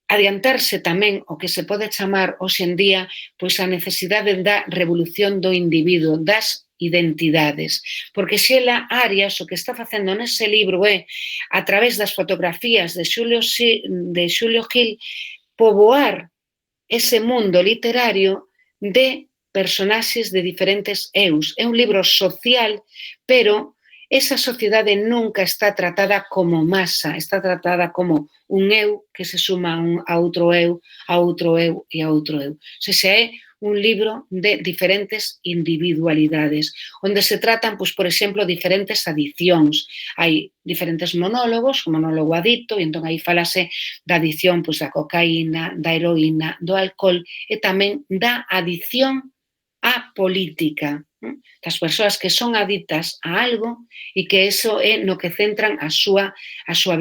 adiantarse tamén o que se pode chamar hoxe en día pois a necesidade da revolución do individuo, das identidades, porque Xela Arias o que está facendo nese libro é, a través das fotografías de Xulio Gil, poboar ese mundo literario de personaxes de diferentes eus. É un libro social, pero esa sociedade nunca está tratada como masa, está tratada como un eu que se suma a outro eu, a outro eu e a outro eu. O sea, é un libro de diferentes individualidades, onde se tratan, pois, por exemplo, diferentes adicións. Hai diferentes monólogos, o monólogo adicto, e entón aí falase da adición pois, da cocaína, da heroína, do alcohol e tamén da adición á política, das persoas que son adictas a algo e que eso é no que centran a súa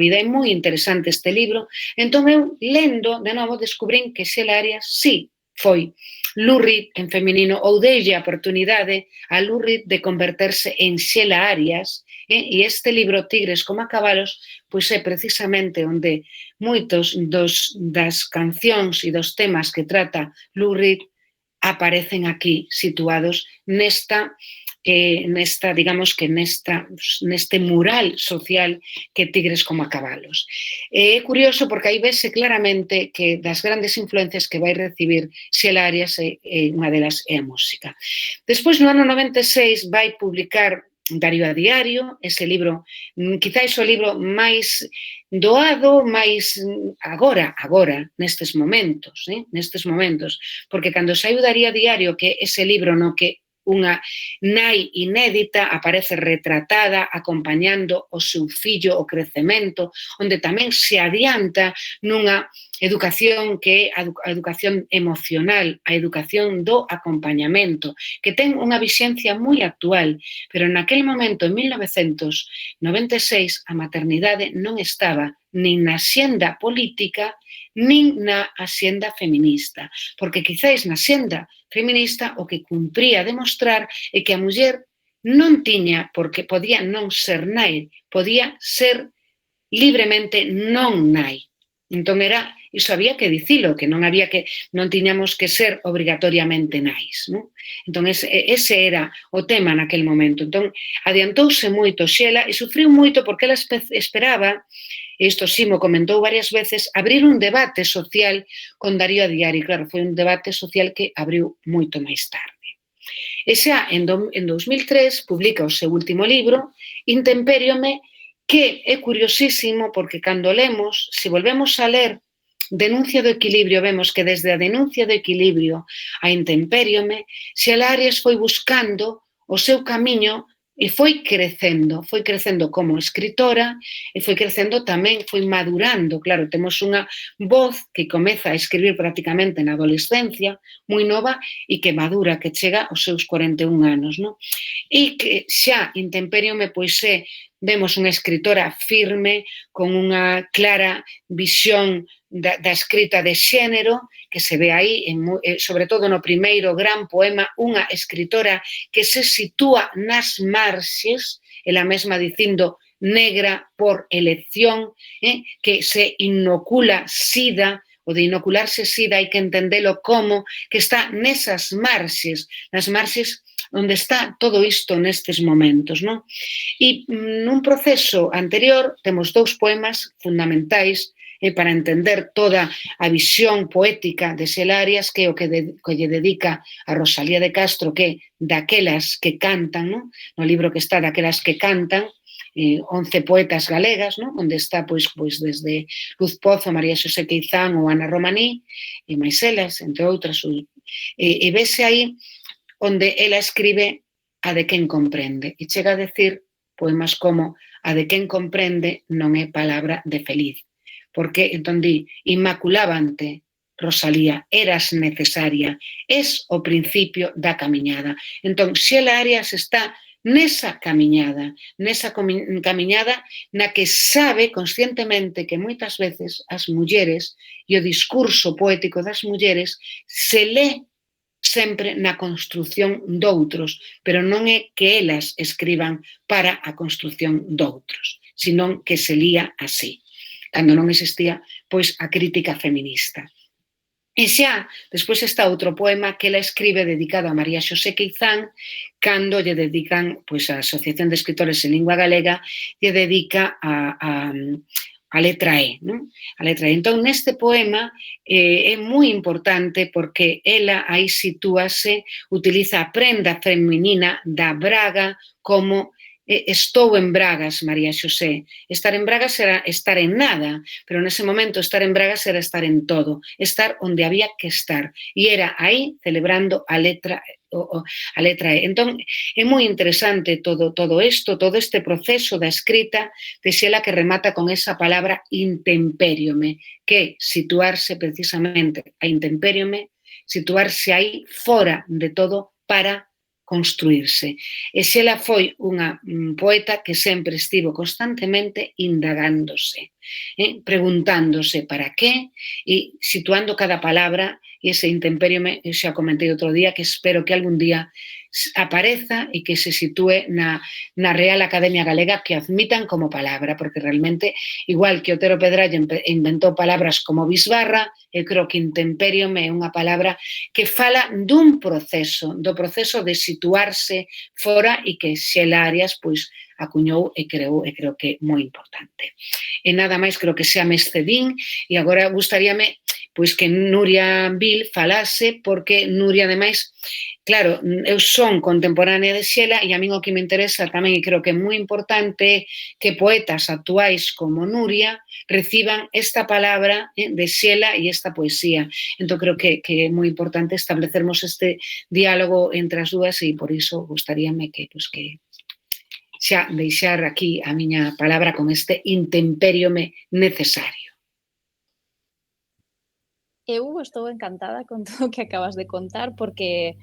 vida. É moi interesante este libro. Entón, eu, lendo, de novo, descubrín que Xela Arias sí foi Lou Reed en feminino, ou deulle a oportunidade a Lou Reed de converterse en Xela Arias, e este libro, Tigres como a cabalos, pois é precisamente onde moitos das cancións e dos temas que trata Lou Reed aparecen aquí situados neste mural social que Tigres como a cabalos. É curioso porque aí vese claramente que das grandes influencias que vai recibir Xela Arias, unha delas é a música. Despois, no ano 96, vai publicar Darío a Diario, ese libro, quizáis o libro máis doado, máis agora, nestes momentos, porque cando saiu Darío a Diario, que ese libro no que unha nai inédita aparece retratada acompañando o seu fillo o crecemento, onde tamén se adianta nunha educación que é a educación emocional, a educación do acompañamento, que ten unha vixencia moi actual, pero naquele momento, en 1996, a maternidade non estaba nin na xenda política, nin na axenda feminista, porque quizáis na xenda feminista o que cumpría demostrar é que a muller non tiña, porque podía non ser nai, podía ser libremente non nai. Entón iso había que dicilo, que non tiñamos que ser obrigatoriamente nais, non? Entón ese era o tema naquel momento. Entón adiantouse moito Xela e sufriu moito porque ela esperaba, isto sí mo comentou varias veces, abrir un debate social con Darío a Diario. Claro, foi un debate social que abriu moito máis tarde. E xa en 2003 publica o seu último libro, Intempériome, que é curiosísimo porque cando lemos, se volvemos a ler Denuncia do equilibrio, vemos que desde a denuncia do equilibrio a Intempériome, Xela Arias foi buscando o seu camiño e foi crecendo como escritora e foi crecendo tamén, foi madurando. Claro, temos unha voz que comeza a escribir prácticamente na adolescencia, moi nova, e que madura, que chega aos seus 41 anos, non? E que xa Intempériome, pois vemos unha escritora firme, con unha clara visión da escrita de xénero, que se ve aí, sobre todo no primeiro gran poema, unha escritora que se sitúa nas marxes, ela mesma dicindo negra por elección, que se inocula sida, o de inocularse sida hai que entendelo como que está nesas marxes, nas marxes onde está todo isto nestes momentos, non? E nun proceso anterior temos dous poemas fundamentais para entender toda a visión poética de Xela Arias, que é o que lle dedica a Rosalía de Castro, que é Daquelas que cantan, non? No libro que está Daquelas que cantan, 11 poetas galegas, non? Onde está pois desde Luz Pozo, María Xosé Queizán ou Ana Romaní, e máis elas, entre outras, e vese aí onde ela escribe a de quen comprende, e chega a decir poemas como a de quen comprende non é palabra de feliz, porque entón di, inmaculábante Rosalía, eras necesaria, es o principio da camiñada. Entón, Xela Arias está nesa camiñada na que sabe conscientemente que moitas veces as mulleres e o discurso poético das mulleres se lé sempre na construción doutros, pero non é que elas escriban para a construción doutros, senón que se lía así, cando non existía pois a crítica feminista. E xa, despois está outro poema que ela escribe dedicado a María Xosé Queizán, cando lle dedican, pois a Asociación de Escritores en Lingua Galega, lle dedica a letra E, non? A letra E. Entón, neste poema é moi importante porque ela aí sitúase, utiliza a prenda feminina da braga como estou en bragas, María Xosé. Estar en bragas era estar en nada, pero nese momento estar en bragas era estar en todo, estar onde había que estar. E era aí celebrando a letra E. Entón, é moi interesante todo isto, todo este proceso da escrita de Xela que remata con esa palabra intempériome, que situarse precisamente a intempériome, situarse aí fora de todo para construirse. E Xela foi unha poeta que sempre estivo constantemente indagándose, preguntándose para qué e situando cada palabra e ese intempériome, xa comentei outro día, que espero que algún día apareza e que se sitúe na Real Academia Galega, que admitan como palabra, porque realmente, igual que Otero Pedralla inventou palabras como bisbarra, eu creo que intempériome é unha palabra que fala dun proceso, do proceso de situarse fora e que Xela Arias pois acuñou e creo que é moi importante. E nada máis, creo que xa me excedín e agora gustaríame pois que Nuria Vil falase, porque Nuria, ademais, claro, eu son contemporánea de Xela e a min o que me interesa tamén, e creo que é moi importante, que poetas actuais como Nuria reciban esta palabra de Xela e esta poesía. Entón, creo que é moi importante establecermos este diálogo entre as dúas e por iso gustaríame que xa deixar aquí a miña palabra con este intempériome necesario. Eu estou encantada con todo o que acabas de contar porque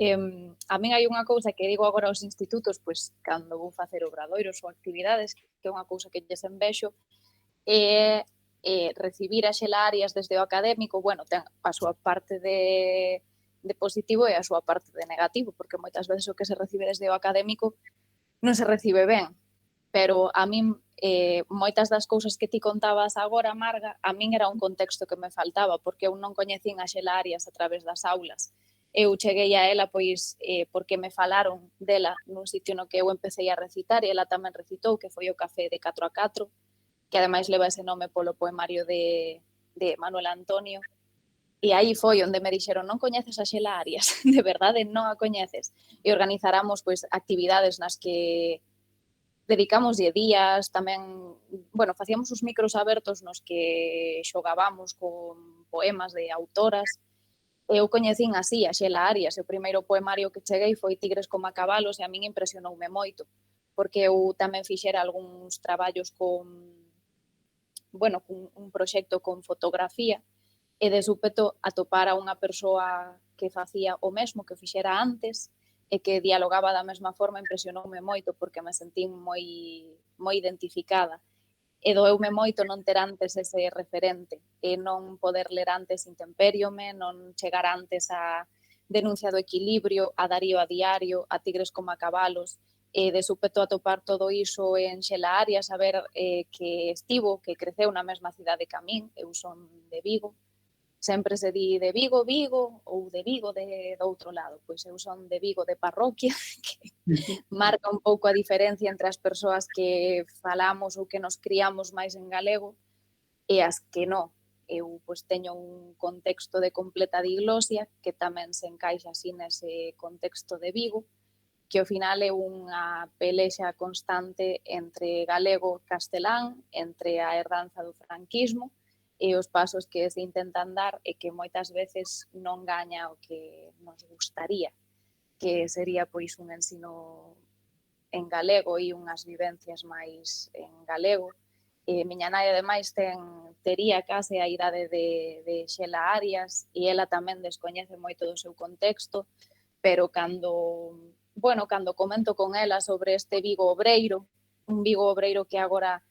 a min hai unha cousa que digo agora aos institutos, pois cando vou facer obradoiros ou actividades, que é unha cousa que lles envexo, é recibir a Xela Arias desde o académico, bueno, ten a súa parte de positivo e a súa parte de negativo, porque moitas veces o que se recibe desde o académico non se recibe ben, pero a min moitas das cousas que ti contabas agora, Marga, a min era un contexto que me faltaba, porque eu non coñecín a Xela Arias a través das aulas. Eu cheguei a ela pois porque me falaron dela nun sitio no que eu empecé a recitar e ela tamén recitou, que foi o Café de 4 a 4, que ademais leva ese nome polo poemario de Manuel Antonio. E aí foi onde me dixeron, non coñeces a Xela Arias, de verdade non a coñeces. E organizáramos pois actividades nas que dedicamos días, tamén, bueno, facíamos os micros abertos nos que xogabamos con poemas de autoras. Eu coñecín así a Xela Arias, o primeiro poemario que cheguei foi Tigres como a cabalos e a min impresionoume moito, porque eu tamén fixera algúns traballos con un proxecto con fotografía e de súpeto atopar a unha persoa que facía o mesmo que fixera antes e que dialogaba da mesma forma impresionoume moito porque me sentín moi identificada. E doeume moito non ter antes ese referente e non poder ler antes Intempériome, non chegar antes a Denuncia do Equilibrio, a Darío a Diario, a Tigres como a cabalos, e de súpeto atopar todo iso en Xela Arias, saber que creceu na mesma cidade que a min, eu son de Vigo. Sempre se di de Vigo, Vigo, ou de Vigo do outro lado. Pois eu son de Vigo de parroquia, que marca un pouco a diferencia entre as persoas que falamos ou que nos criamos máis en galego e as que non. Eu pois teño un contexto de completa diglosia que tamén se encaixa así nese contexto de Vigo, que ao final é unha pelexa constante entre galego e castelán, entre a herdanza do franquismo, e os pasos que se intentan dar e que moitas veces non gaña o que nos gustaría, que sería pois un ensino en galego e unhas vivencias máis en galego. Miña nai, ademais, tería case a idade de Xela Arias e ela tamén descoñece moito do seu contexto, pero cando comento con ela sobre este Vigo obreiro, un Vigo obreiro que agora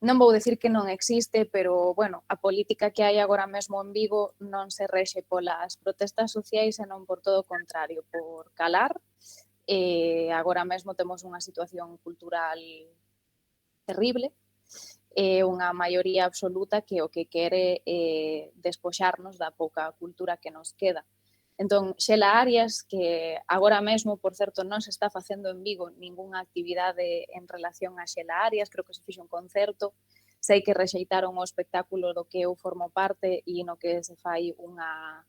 non vou dicir que non existe, pero, bueno, a política que hai agora mesmo en Vigo non se rexe polas protestas sociais, senón por todo o contrario, por calar. Agora mesmo temos unha situación cultural terrible, unha maioría absoluta que o que quere é despoxarnos da pouca cultura que nos queda. Entón, Xela Arias, que agora mesmo, por certo, non se está facendo en Vigo ningunha actividade en relación a Xela Arias, creo que se fixo un concerto, sei que rexeitaron o espectáculo do que eu formo parte e no que se fai unha...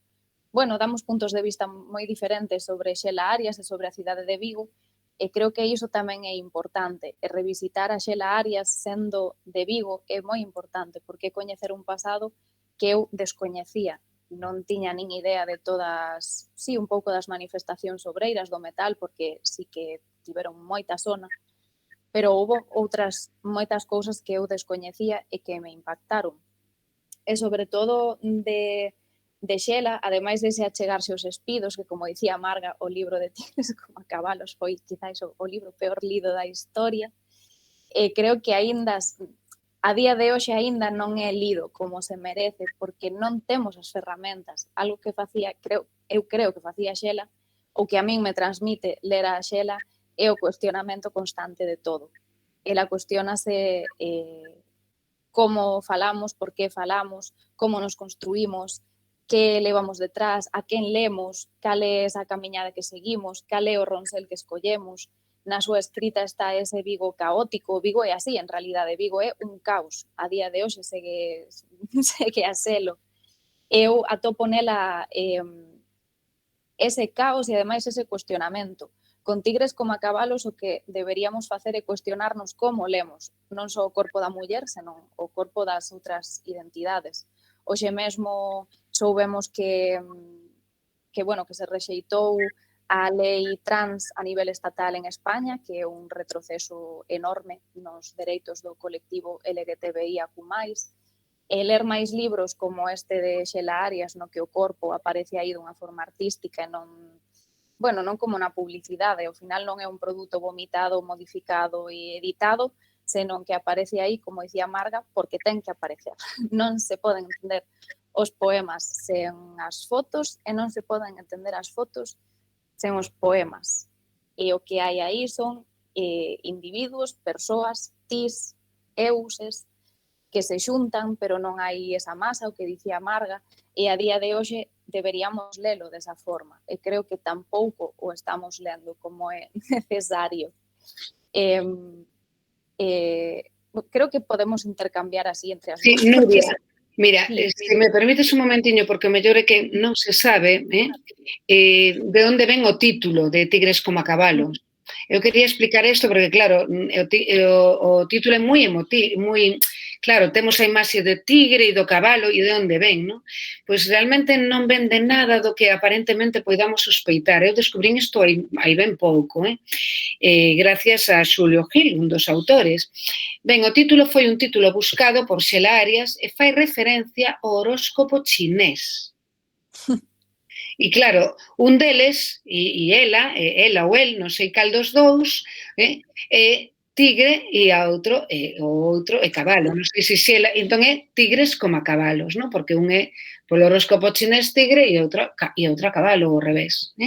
Bueno, damos puntos de vista moi diferentes sobre Xela Arias e sobre a cidade de Vigo, e creo que iso tamén é importante, e revisitar a Xela Arias sendo de Vigo é moi importante, porque coñecer un pasado que eu descoñecía, non tiña nin idea de todas, sí, un pouco das manifestacións obreiras do metal, porque sí que tiveron moita zona, pero houve outras moitas cousas que eu descoñecía e que me impactaron. E sobre todo de Xela, ademais de se achegarse aos espidos, que, como dicía Marga, o libro de Tigres como a cabalos foi quizáis o libro peor lido da historia, creo que aínda a día de hoxe aínda non é lido como se merece, porque non temos as ferramentas. Algo que eu creo que facía Xela, ou que a min me transmite ler a Xela, é o cuestionamento constante de todo. Ela cuestionase como falamos, por que falamos, como nos construímos, que levamos detrás, a quen lemos, cal é esa camiñada que seguimos, cal é o ronsel que escollemos. Na súa escrita está ese Vigo caótico. Vigo é así, en realidade, Vigo é un caos. A día de hoxe segue a selo. Eu atopo nela ese caos e, ademais, ese cuestionamento. Con Tigres como a cabalos, o que deberíamos facer é cuestionarnos como lemos, non só o corpo da muller, senón o corpo das outras identidades. Hoxe mesmo soubemos que se rexeitou a lei trans a nivel estatal en España, que é un retroceso enorme nos dereitos do colectivo LGTBIAQ+, e ler máis libros como este de Xela Arias, no que o corpo aparece aí dunha forma artística e non como na publicidade, ao final non é un produto vomitado, modificado e editado, senón que aparece aí, como dicía Marga, porque ten que aparecer. Non se poden entender os poemas sen as fotos e non se poden entender as fotos sen os poemas. E o que hai aí son individuos, persoas, tis, euses, que se xuntan, pero non hai esa masa, o que dicía Marga, e a día de hoxe deberíamos lelo desa forma. E creo que tampouco o estamos lendo como é necesario. Creo que podemos intercambiar así entre as dúas. Sí, Nuria, mira, se me permites un momentiño, porque o mellor é que non se sabe de onde ven o título de Tigres como a cabalos. Eu quería explicar isto porque, claro, o título é moi emotivo, moi... Claro, temos a imaxe de tigre e do cabalo e de onde ven, non? Pois realmente non ven de nada do que aparentemente poidamos sospeitar. Eu descubrín isto aí ben pouco, gracias a Xulio Gil, un dos autores. Ben, o título foi un título buscado por Xela Arias e fai referencia ao horóscopo chinés. E claro, un deles, e ela ou el, non sei cal dos dous, é tigre e o outro é cabalo. Non sei se Xela, entón é tigres como a cabalos, non? Porque un é polo horóscopo chinés tigre e outro a cabalo, ao revés.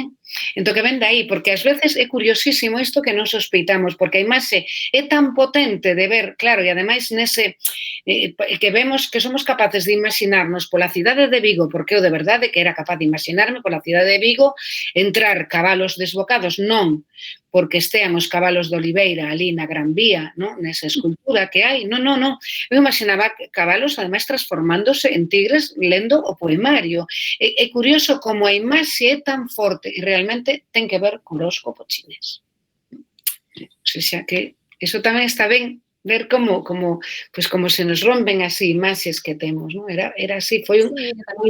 Entón que ven dai, porque ás veces é curiosísimo isto que non sospeitamos, porque a imaxe é tan potente de ver, claro, e ademais nese que vemos que somos capaces de imaginarnos pola cidade de Vigo, porque eu de verdade que era capaz de imaginarme pola cidade de Vigo entrar cabalos desbocados, non porque estean os cabalos de Oliveira ali na Gran Vía, nesa escultura que hai, non. Eu imaginaba cabalos, ademais, transformándose en tigres lendo o poemario. É curioso como a imaxe é tan forte e realmente ten que ver con o horóscopo chinés. O sea que iso tamén está ben, ver como se nos rompen así imaxes que temos, non? Era así, foi un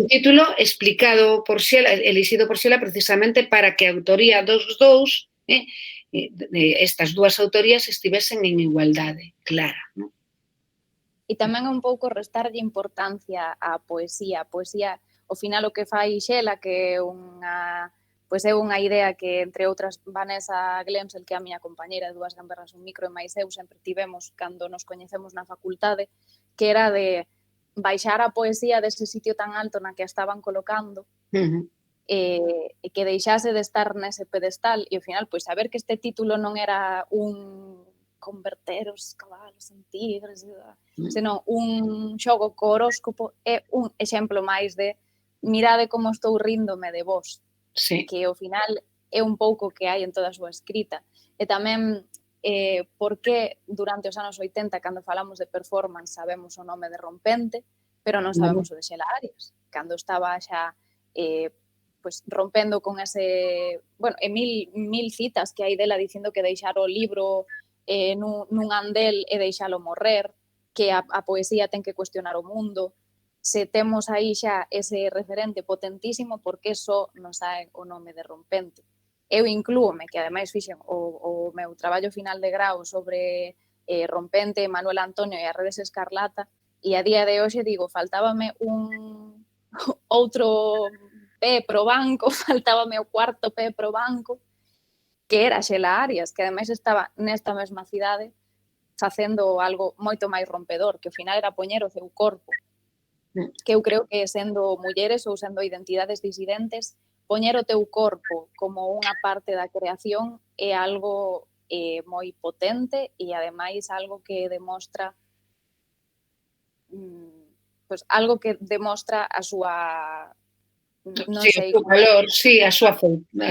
título explicado por Xela, elixido por Xela precisamente para que a autoría dos dous, estas dúas autorías estivesen en igualdade clara, non? E tamén é un pouco restarlle importancia á poesía. A poesía, ao final, o que fai Xela, que é unha idea que, entre outras, Vanessa Glemsel, que é a miña compañeira de Dúas Gamberras un Micro, e máis eu sempre tivemos cando nos coñecemos na facultade, que era de baixar a poesía dese sitio tan alto na que a estaban colocando, e que deixase de estar nese pedestal, e ao final, pois, saber que este título non era un converter os cabalos en tigres, senón un xogo co horóscopo, é un exemplo máis de mirade como estou ríndome de vos, Sí. que ao final é un pouco que hai en toda a súa escrita. E tamén por que durante os anos 80, cando falamos de performance, sabemos o nome de Rompente, pero non sabemos o de Xela Arias, cando estaba xa pues, rompendo con ese... Bueno, e mil citas que hai dela dicindo que deixar o libro nun andel e deixalo morrer, que a poesía ten que cuestionar o mundo. Se temos aí xa ese referente potentísimo, por que só nos sae o nome de Rompente? Eu inclúome, que ademais fixen o meu traballo final de grau sobre Rompente, Manuel Antonio e as redes escarlata, e a día de hoxe digo, faltábame un outro pé pro banco, faltábame o cuarto pé pro banco, que era Xela Arias, que ademais estaba nesta mesma cidade facendo algo moito máis rompedor, que ao final era poñer o seu corpo, que eu creo que sendo mulleres ou sendo identidades disidentes, poñer o teu corpo como unha parte da creación é algo moi potente e ademais algo que demostra algo que demostra a súa non Sí, sei, o seu valor, sí, a súa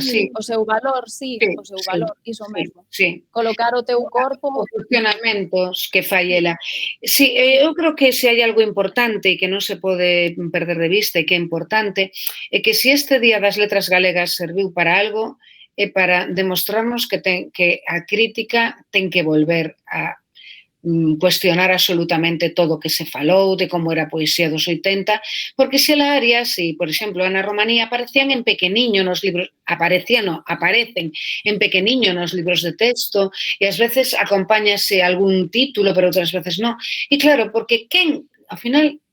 sí, o seu valor, sí, o seu valor, iso mesmo. Sí. Colocar o teu corpo... Os funcionamentos que fai ela. Sí, eu creo que se hai algo importante e que non se pode perder de vista e que é importante, é que se este Día das Letras Galegas serviu para algo, é para demostrarnos que a crítica ten que volver a cuestionar absolutamente todo o que se falou de como era a poesía dos 80, porque Xela Arias e, por exemplo, Ana Romaní aparecen en pequeniño nos libros, aparecen en pequeniño nos libros de texto e ás veces acompáñase algún título, pero outras veces non. E claro, porque ao final,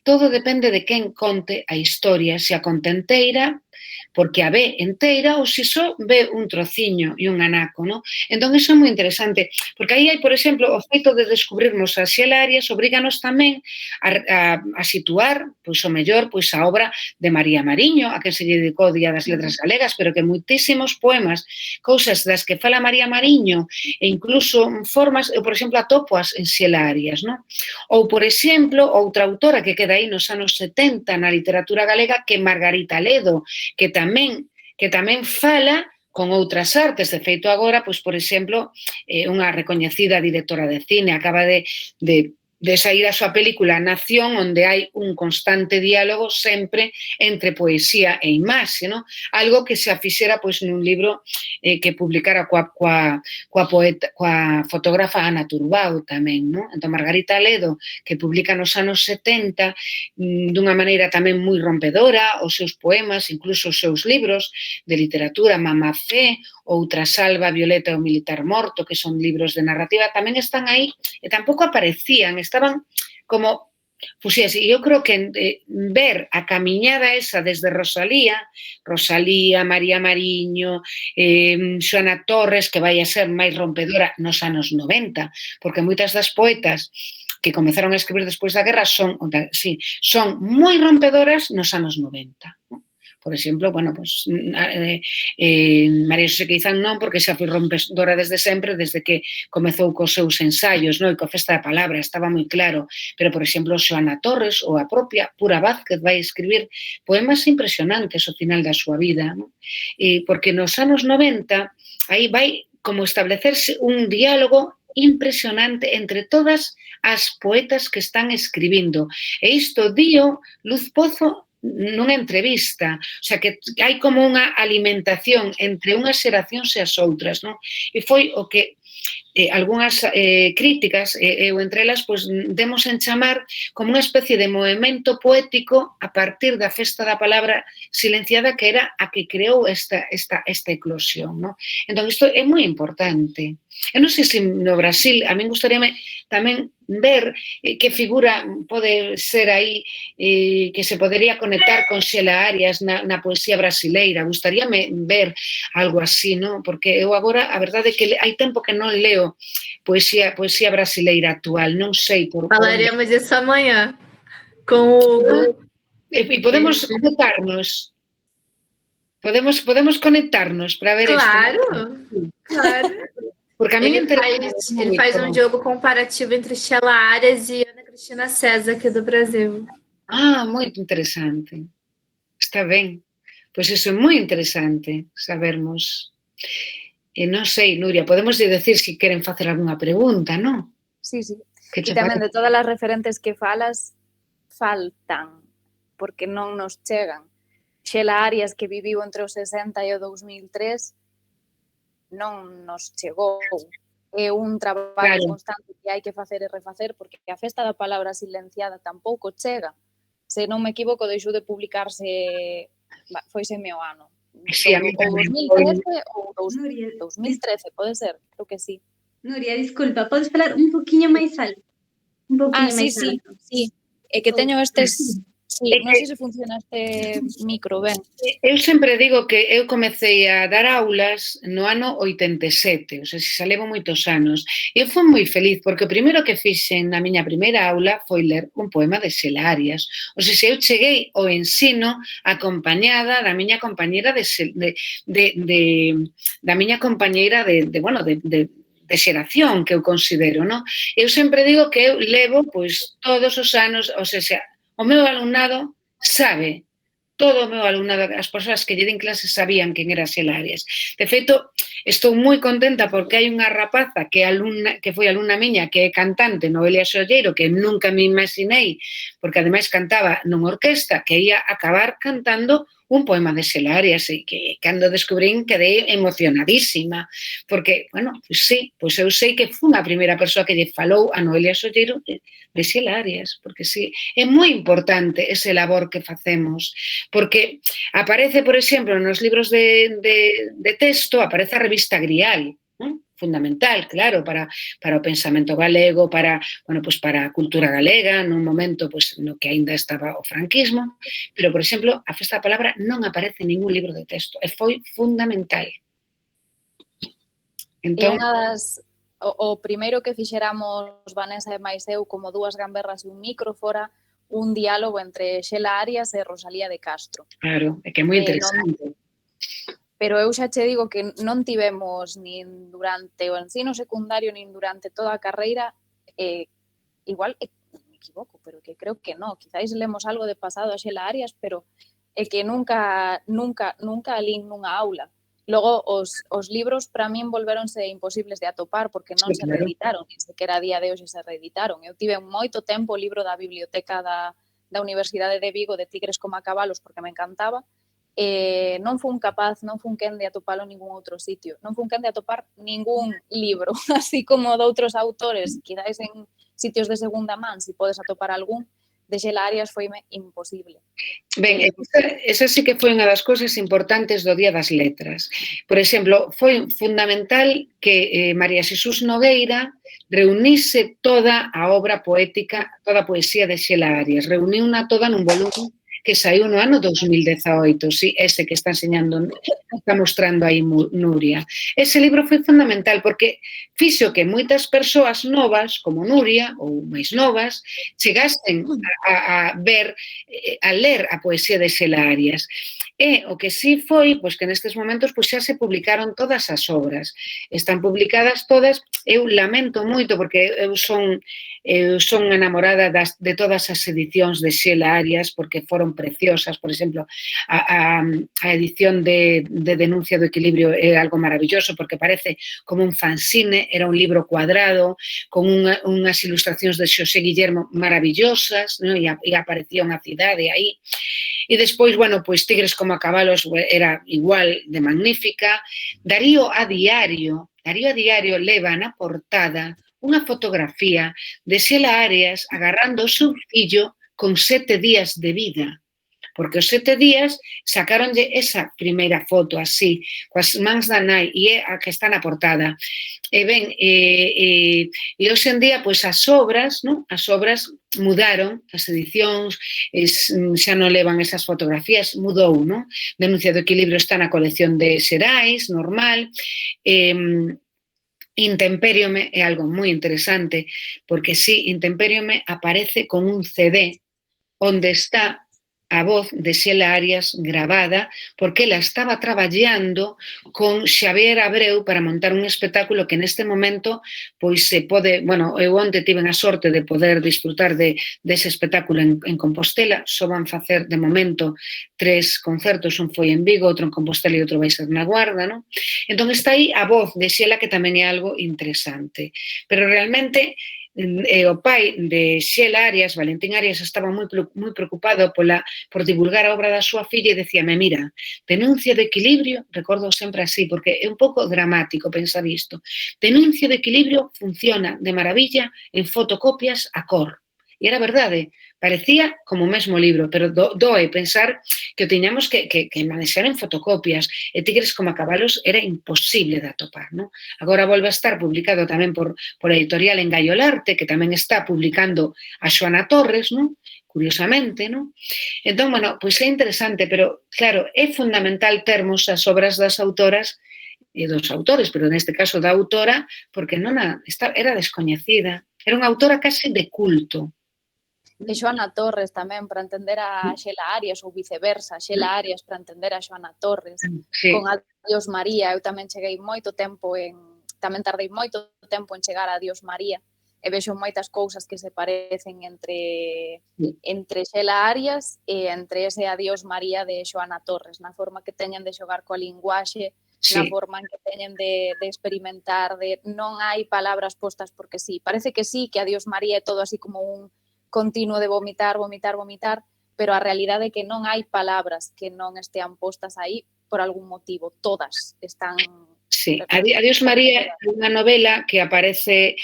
todo depende de quen conte a historia, se a conte enteira, porque a ve enteira ou se só ve un trociño e un anaco, non? Entón, iso é moi interesante, porque aí hai, por exemplo, o feito de descubrirnos a Xela Arias obriganos tamén a situar, pois, o mellor, pois, a obra de María Mariño, a que se lle dedicou o Día das Letras Galegas, pero que moitísimos poemas, cousas das que fala María Mariño, e incluso formas, eu, por exemplo, atopoas en Xela Arias, non? Ou, por exemplo, outra autora que queda aí nos anos 70 na literatura galega, que é Margarita Ledo, que tamén fala con outras artes. De feito, agora, pois, por exemplo, unha recoñecida directora de cine acaba de sair a súa película Nación, onde hai un constante diálogo sempre entre poesía e imaxe, non? Algo que se afixera, pois, nun libro que publicara coa fotógrafa Ana Turbao tamén, non? Entón, Margarita Ledo, que publica nos anos 70 dunha maneira tamén moi rompedora os seus poemas, incluso os seus libros de literatura, Mamafé, Outra Salva, Violeta e o Militar Morto, que son libros de narrativa, tamén están aí e tampouco aparecían, estaban como fuxías. E eu creo que ver a camiñada esa desde Rosalía, María Mariño, Xoana Torres, que vai a ser máis rompedora nos anos 90, porque moitas das poetas que comezaron a escribir despois da guerra son moi rompedoras nos anos 90, non? Por exemplo, bueno, pues, María Xosé Queizán non, porque xa foi rompedora desde sempre, desde que comezou cos seus ensaios, non? E coa Festa da Palabra, estaba moi claro. Pero, por exemplo, Xoana Torres ou a propia Pura Vázquez vai escribir poemas impresionantes ao final da súa vida, non? E porque nos anos 90 aí vai como establecerse un diálogo impresionante entre todas as poetas que están escribindo. E isto dío Luz Pozo nunha entrevista, o sea, que hai como unha alimentación entre unhas xeracións e as outras, non? E foi o que algunhas críticas, eu entre elas, pois, demos en chamar como unha especie de movimento poético a partir da festa da palabra silenciada, que era a que creou esta eclosión, ¿no? Entón, isto é moi importante. Eu non sei se no Brasil, a min gustaríame tamén ver que figura pode ser aí que se podería conectar con Xela Arias na poesía brasileira. Gustaríame ver algo así, ¿no? Porque eu agora, a verdade é que hai tempo que non leo poesía brasileira actual, non sei por... Falaremos disso amanhã com o Hugo. E podemos conectarnos. Podemos conectarnos para ver Claro, isto. claro. Porque a mim ele faz um jogo comparativo entre Xela Arias e Ana Cristina César, aqui do Brasil. Ah, moito interesante. Está ben. Pois iso é moi interesante sabermos. E non sei, Nuria, podemos decir se queren facer algunha pregunta, non? Sí. E tamén de todas as referentes que falas, faltan, porque non nos chegan. Xela Arias, que viviu entre o 60 e o 2003, non nos chegou. É un traballo constante que hai que facer e refacer, porque a festa da palabra silenciada tampouco chega. Se non me equivoco, deixou de publicarse, foise meu ano. Sí, a mí ou 2013 ou 2013, pode ser, creo que sí. Nuria, disculpa, podes falar un poquinho máis alto? Un poquinho máis alto. Sí. É que teño estes... Sí, non sei se funciona este micro, ben. Eu sempre digo que eu comecei a dar aulas no ano 87, ou sea, xa levo moitos anos. Eu fui moi feliz, porque o primeiro que fixen na miña primeira aula foi ler un poema de Xela Arias. Ou sea, eu cheguei ao ensino acompañada da miña compañeira da miña compañeira de xeración, que eu considero, non? Eu sempre digo que eu levo, pois, todos os anos, ou sea, o meu alumnado sabe, todo o meu alumnado, as persoas que lle den clase sabían quen era Xela Arias. De feito, estou moi contenta porque hai unha rapaza que foi alumna miña, que é cantante, Noelia Solleiro, que nunca me imaginei, porque ademais cantaba nunha orquesta, que ia acabar cantando un poema de Xela Arias, e que cando descubrín quedei emocionadísima, porque, bueno, pois sí, pois eu sei que fun a primeira persoa que lle falou a Noelia Solleiro de Xela Arias, porque sí, é moi importante ese labor que facemos, porque aparece, por exemplo, nos libros de texto, aparece a revista Grial, ¿no? Fundamental, claro, para o pensamento galego, para a cultura galega, nun momento no que aínda estaba o franquismo, pero, por exemplo, a festa da palabra non aparece en ningún libro de texto, e foi fundamental. Entón, o primeiro que fixeramos Vanessa e máis eu, como dúas gamberras e un micro, fora un diálogo entre Xela Arias e Rosalía de Castro. Claro, é que é moi interesante. Pero eu xa che digo que non tivemos nin durante o ensino secundario nin durante toda a carreira, igual, me equivoco, pero que creo que non, quizáis lemos algo de pasado a Xela Arias, pero é que nunca lín nunha aula. Logo, os libros para min volvéronse imposibles de atopar porque non se reeditaron, nin sequera a día de hoxe se reeditaron. Eu tive moito tempo o libro da biblioteca da Universidade de Vigo de Tigres como a cabalos porque me encantaba, non fun quen de atopalo en ningún outro sitio, non fun quen de atopar ningún libro, así como de outros autores, quizáis en sitios de segunda man, se podes atopar algún, de Xela Arias foime imposible. Ben, esa sí que foi unha das cousas importantes do Día das Letras. Por exemplo, foi fundamental que María Xesús Nogueira reunise toda a obra poética, toda a poesía de Xela Arias, reuniuna toda nun volumen que saiu no ano 2018, sí, ese que está enseñando, está mostrando aí Nuria. Ese libro foi fundamental porque fixo que moitas persoas novas, como Nuria, ou máis novas, chegasen a ver, a ler a poesía de Xela Arias. E o que sí foi, pois que nestes momentos pois xa se publicaron todas as obras. Están publicadas todas, eu lamento moito porque eu son enamorada de todas as edicións de Xela Arias porque foron preciosas. Por exemplo, a edición de Denuncia do Equilibrio é algo maravilloso porque parece como un fanzine, era un libro cuadrado con unhas ilustracións de Xosé Guillermo maravillosas, ¿no? E aparecía unha cidade aí. E despois, bueno, pois Tigres como a cabalos era igual de magnífica. Darío a diario, Darío a Diario leva na portada unha fotografía de Xela Arias agarrando o seu fillo con 7 días de vida. Porque os 7 días sacaronlle esa primeira foto así, coas mans da nai, e é a que está na portada. E ben, e hoxe en día, pois as obras, non? As obras mudaron, as edicións xa non levan esas fotografías, mudou, non? Denuncia do Equilibrio está na colección de Xerais, normal. Intempériome é algo moi interesante, porque sí, Intempériome aparece con un CD onde está a voz de Xela Arias gravada, porque ela estaba traballando con Xavier Abreu para montar un espectáculo que neste momento pois se pode, bueno, eu onte tiven a sorte de poder disfrutar dese espectáculo en Compostela, só van facer de momento 3 concertos, un foi en Vigo, outro en Compostela e outro vai ser na Guarda, non? Entón está aí a voz de Xela, que tamén é algo interesante, pero realmente o pai de Xela Arias, Valentín Arias, estaba moi preocupado por divulgar a obra da súa filla e decíame, mira, Denuncia de Equilibrio, recordo sempre así, porque é un pouco dramático pensar isto, Denuncia de Equilibrio funciona de maravilla en fotocopias a cor. E era verdade, parecía como o mesmo libro, pero doe pensar que o tiñamos que manexar en fotocopias, e Tigres como a cabalos era imposible de atopar, non? Agora volve a estar publicado tamén por editorial Engaiolarte, que tamén está publicando a Xoana Torres, non? Curiosamente, non? Entón, bueno, pois é interesante, pero, claro, é fundamental termos as obras das autoras e dos autores, pero neste caso da autora, porque non era descoñecida, era unha autora case de culto. E Xoana Torres tamén, para entender a Xela Arias, ou viceversa, Xela Arias para entender a Xoana Torres. Sí. Con Adiós María, eu tamén cheguei moito tempo tamén tardei moito tempo en chegar a Adiós María, e vexo moitas cousas que se parecen entre Xela Arias e entre ese Adiós María de Xoana Torres, na forma que teñen de xogar coa linguaxe, na forma en que teñen de experimentar, de non hai palabras postas porque sí. Parece que sí, que Adiós María é todo así como un continuo de vomitar, pero a realidade é que non hai palabras que non estean postas aí por algún motivo, todas están... Sí, Adiós María é unha novela que aparece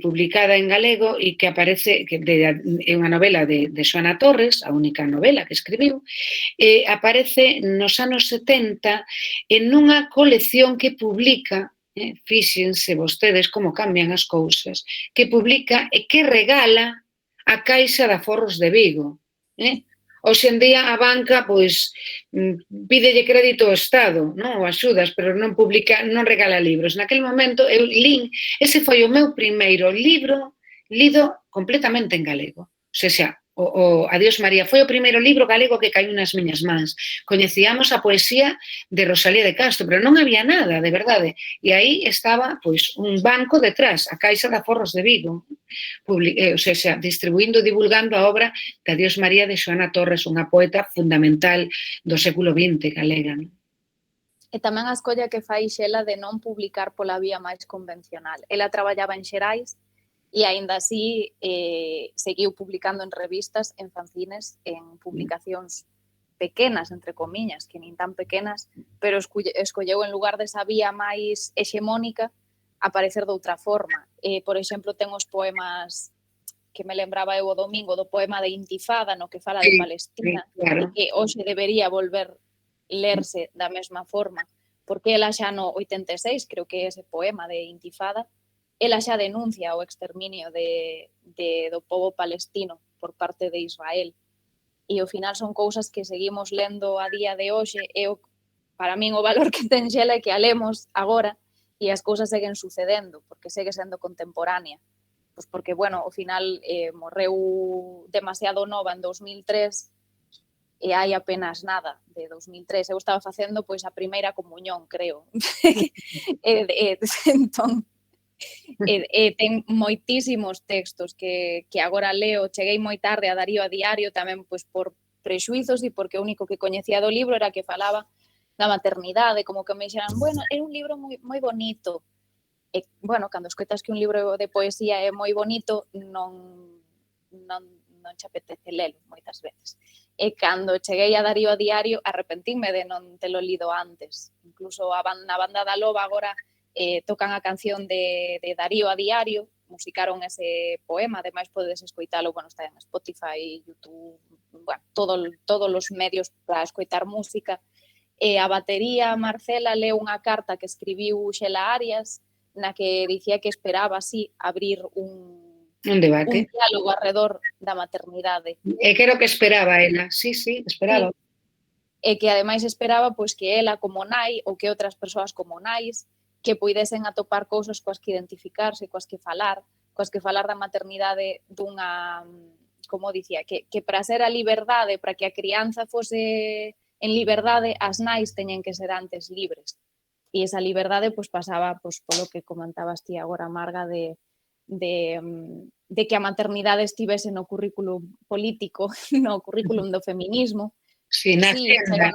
publicada en galego e que aparece, é unha novela de Xoana Torres, a única novela que escribiu, aparece nos anos 70 en unha colección que publica, fíxense vostedes como cambian as cousas, que publica e que regala a Caixa de Aforros de Vigo. Hoxe en día a banca pois pídelle crédito ao Estado, non? Ou axudas, pero non regala libros. Naquel momento eu lín, ese foi o meu primeiro libro lido completamente en galego. O sea, o Adiós María foi o primeiro libro galego que caiu nas miñas mans. Coñecíamos a poesía de Rosalía de Castro, pero non había nada, de verdade. E aí estaba pois un banco detrás, a Caixa de Aforros de Vigo, o sea, distribuindo e divulgando a obra de Adiós María de Xoana Torres, unha poeta fundamental do século XX galega. E tamén a escolla que fai Xela de non publicar pola vía máis convencional. Ela traballaba en Xerais e aínda así seguiu publicando en revistas, en fanzines, en publicacións pequenas, entre comiñas, que nin tan pequenas, pero escolleu en lugar desa vía máis hexemónica aparecer de outra forma. Por exemplo, ten os poemas que me lembraba eu o domingo do poema de Intifada, no que fala de Palestina, e que hoxe debería volver lerse da mesma forma, porque ela xa no 86, creo que é ese poema de Intifada, ela xa denuncia o exterminio do pobo palestino por parte de Israel. E ao final son cousas que seguimos lendo a día de hoxe, e para min o valor que ten Xela é que a lemos agora e as cousas seguen sucedendo, porque segue sendo contemporánea. Pois porque, bueno, ao final morreu demasiado nova en 2003 e hai apenas nada de 2003. Eu estaba facendo pois a primeira comunión, creo. Entón, ten moitísimos textos que agora leo. Cheguei moi tarde a Darío a Diario tamén pois por prexuizos e porque o único que coñecía do libro era que falaba da maternidade, como que me dixeran, bueno, é un libro moi bonito. E, bueno, cando escoitas que un libro de poesía é moi bonito, non che apetece lelo moitas veces. E cando cheguei a Darío a Diario, arrepentíme de non telo lido antes. Incluso na Banda da Loba agora tocan a canción de Darío a diario, musicaron ese poema, ademais podedes escoitalo, bueno, está en Spotify, YouTube, bueno, todos os medios para escoitar música. E a batería Marcela leu unha carta que escribiu Xela Arias na que dicía que esperaba así abrir un debate. diálogo alrededor da maternidade. E que era o que esperaba ela, sí, esperaba. Sí. E que ademais esperaba pois que ela como nai ou que outras persoas como nais que puidesen atopar cousas coas que identificarse, coas que falar da maternidade dunha, como dicía, que para ser a liberdade, para que a crianza fose en liberdade, as nais teñen que ser antes libres. E esa liberdade pois pasaba pois polo que comentabas ti agora, Marga, de que a maternidade estivese no currículum político, no currículum do feminismo. Sí, na xenda,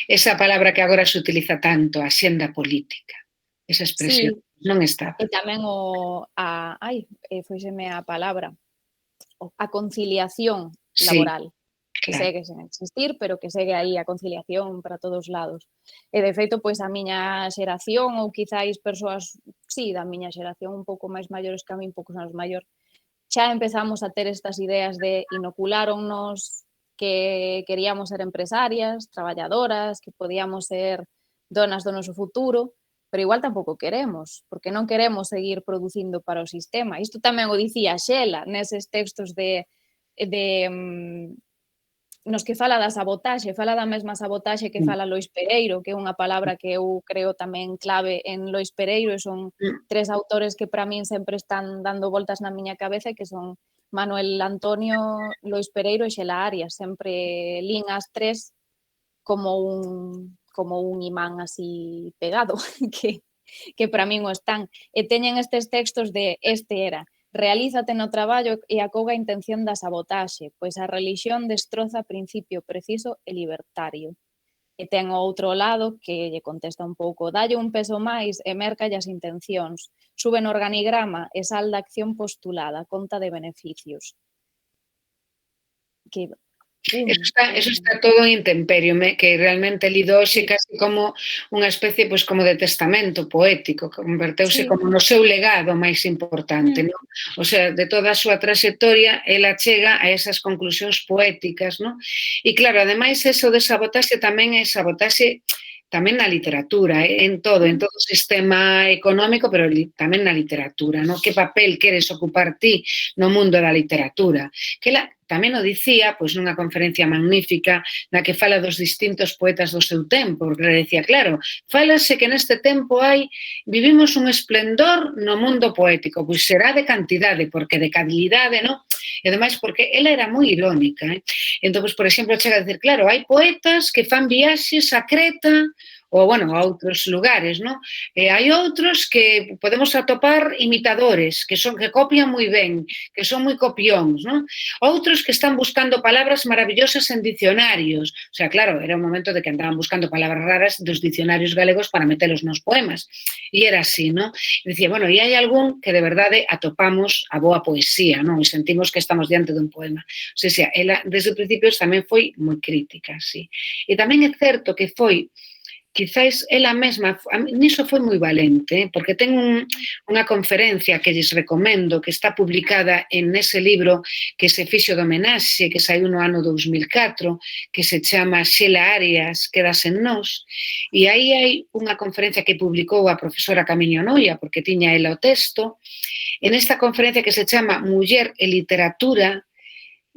esa palabra que agora se utiliza tanto, a xenda política. Esa expresión non estaba. E tamén foiseme a palabra, a conciliación laboral, que segue sen existir, pero que segue aí a conciliación para todos lados. E, de feito, pois a miña xeración, ou quizáis persoas, da miña xeración un pouco máis maiores que a mí, poucos anos maior, xa empezamos a ter estas ideas de inoculáronnos que queríamos ser empresarias, traballadoras, que podíamos ser donas do noso futuro, pero igual tampouco queremos, porque non queremos seguir producindo para o sistema. Isto tamén o dicía Xela neses textos nos que fala da sabotaxe, fala da mesma sabotaxe que fala Lois Pereiro, que é unha palabra que eu creo tamén clave en Lois Pereiro, e son tres autores que para min sempre están dando voltas na miña cabeza, que son Manuel Antonio, Lois Pereiro e Xela Arias. Sempre lín as tres como un imán así pegado, que para min o están. E teñen estes textos de este era: realízate no traballo e acouga a intención da sabotaxe, pois a religión destroza principio preciso e libertario. E ten o outro lado que lle contesta un pouco: dalle un peso máis e mercalle as intencións, sube no organigrama e sal da acción postulada, conta de beneficios. Que Eso está todo en intemperio, que realmente lido hoxe casi como unha especie, pois, como de testamento poético, converteuse como no seu legado máis importante, non? O sea, de toda a súa trayectoria, ela chega a esas conclusións poéticas, non? E claro, ademais, eso de sabotaxe tamén é sabotaxe tamén na literatura, en todo o sistema económico, pero tamén na literatura, non? Que papel queres ocupar ti no mundo da literatura? Que ela tamén o dicía, pois, nunha conferencia magnífica na que fala dos distintos poetas do seu tempo, porque decía, claro, fálase que neste tempo vivimos un esplendor no mundo poético, pois será de cantidade, porque de calidade, non? E ademais, porque ela era moi irónica, entón, pois, por exemplo, chega a decir, claro, hai poetas que fan viaxes a Creta, ou, bueno, a outros lugares, non? E hai outros que podemos atopar imitadores, que copian moi ben, que son moi copións, non? Outros que están buscando palabras maravillosas en dicionarios. O sea, claro, era un momento de que andaban buscando palabras raras dos dicionarios galegos para metelos nos poemas. E era así, non? E dicía, bueno, e hai algún que de verdade atopamos a boa poesía, non? E sentimos que estamos diante dun poema. O sea, ela, desde o principio, tamén foi moi crítica, sí. E tamén é certo que foi quizáis ela mesma, niso foi moi valente, porque ten unha conferencia que lles recomendo, que está publicada en ese libro que se fixo de homenaxe, que saiu no ano 2004, que se chama Xela Arias, Quedas en nós, e aí hai unha conferencia que publicou a profesora Camiño Noia, porque tiña ela o texto, en esta conferencia que se chama Muller e Literatura,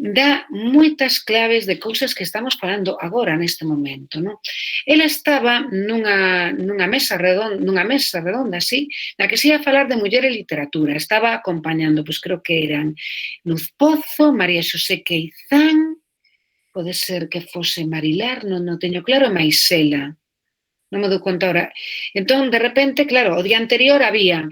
dá moitas claves de cousas que estamos falando agora neste momento, non? Ela estaba nunha mesa redonda, así, na que se ia falar de muller e literatura. Estaba acompañando, pois creo que eran Luz Pozo, María Xosé Queizán, pode ser que fose Marilar, non teño claro, e Maisela. Non me dou conta ahora. Entón, de repente, claro, o día anterior había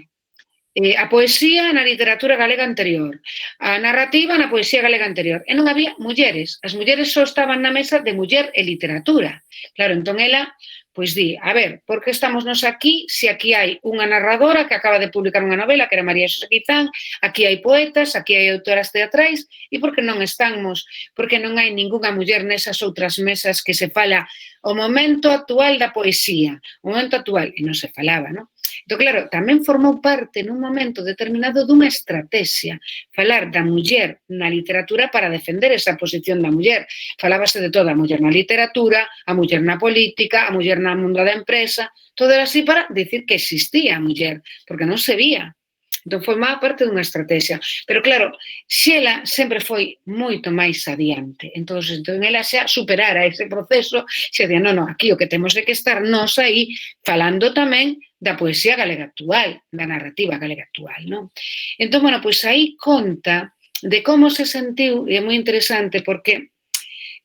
a poesía na literatura galega anterior, a narrativa na poesía galega anterior, e non había mulleres. As mulleres só estaban na mesa de muller e literatura. Claro, entón ela, pois di, a ver, por que estamos nos aquí, se aquí hai unha narradora que acaba de publicar unha novela, que era María Xosé Quizán, aquí hai poetas, aquí hai autoras teatrais, e por que non estamos, porque non hai ningunha muller nesas outras mesas que se fala o momento actual da poesía, o momento actual, e non se falaba, non? Entón, claro, tamén formou parte nun momento determinado dunha estrategia falar da muller na literatura para defender esa posición da muller. Falábase de toda a muller na literatura, a muller na política, a muller na mundo da empresa, todo era así para dicir que existía a muller, porque non se vía. Entón, formaba parte dunha estrategia. Pero, claro, Xela sempre foi moito máis adiante. Entón, ela xa superara ese proceso, xa día, non, aquí o que temos é que estar nós aí falando tamén da poesía galega actual, da narrativa galega actual, non? Entón, bueno, pois aí conta de como se sentiu, e é moi interesante porque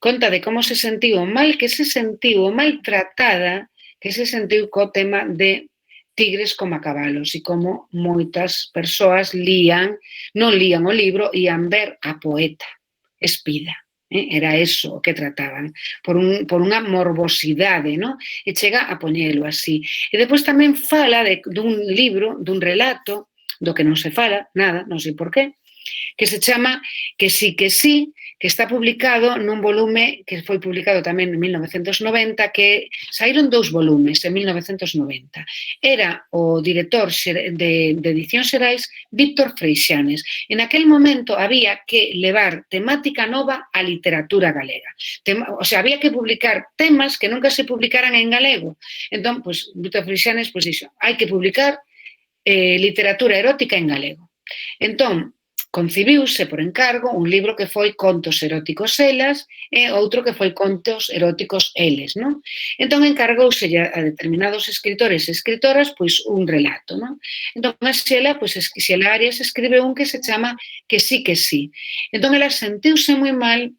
conta de como se sentiu, o mal que se sentiu, o mal tratada que se sentiu co tema de Tigres como a cabalos e como moitas persoas non lían o libro, ían ver a poeta espida. Era eso o que trataban, por unha morbosidade, non? E chega a poñelo así. E depois tamén fala dun libro, dun relato, do que non se fala, nada, non sei por qué, que se chama Que sí, que está publicado nun volume que foi publicado tamén en 1990, que saíron 2 volumes en 1990. Era o director de Edicións Xerais, Víctor Freixanes. En aquel momento había que levar temática nova á literatura galega. O sea, había que publicar temas que nunca se publicaran en galego. Entón, pues, Víctor Freixanes, pues, dixo, hai que publicar literatura erótica en galego. Entón, concibiuse por encargo un libro que foi Contos eróticos elas e outro que foi Contos eróticos eles, non? Entón encargouse a determinados escritores e escritoras pois un relato, non? Entón a Xela, pois Xela Arias escribe un que se chama Que sí, que sí. Entón ela sentiuse moi mal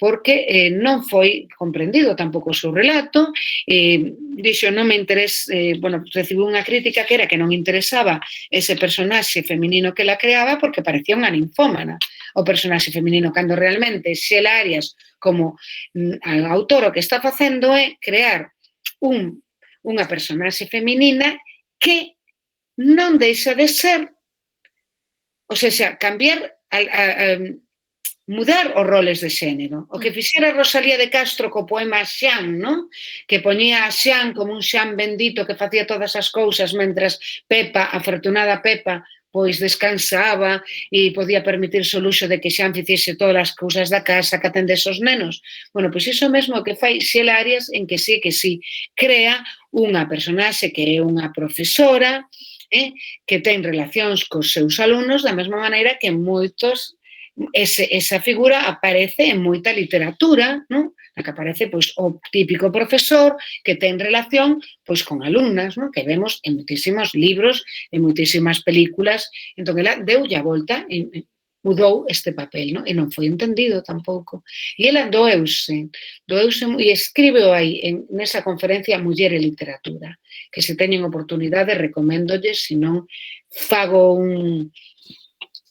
porque non foi comprendido tampouco o seu relato, dixo non me interesa, bueno, recibiu unha crítica que era que non interesaba ese personaxe feminino que la creaba porque parecía unha ninfómana o personaxe feminino, cando realmente Xela Arias, como autor, o que está facendo é crear unha personaxe feminina que non deixa de ser, ou seja, cambiar mudar os roles de xénero. O que fixera Rosalía de Castro co poema Xan, non? Que poñía a Xan como un Xan bendito que facía todas as cousas mentras Pepa, a afortunada Pepa, pois descansaba e podía permitirse o luxo de que Xan ficiese todas as cousas da casa, que atendese os nenos. Bueno, pois iso mesmo que fai Xela Arias en Que sí, crea unha personaxe que é unha profesora que ten relacións cos seus alumnos da mesma maneira que moitos esa figura aparece en moita literatura, non? Na que aparece pois, o típico profesor que ten relación pois, con alumnas, non? Que vemos en moitísimos libros, en moitísimas películas. Entón, ela deulle a volta e mudou este papel, non? E non foi entendido tampouco. E ela doeuse e escribeo aí nesa conferencia Muller e Literatura, que se teñen oportunidade, recoméndolles, se non fago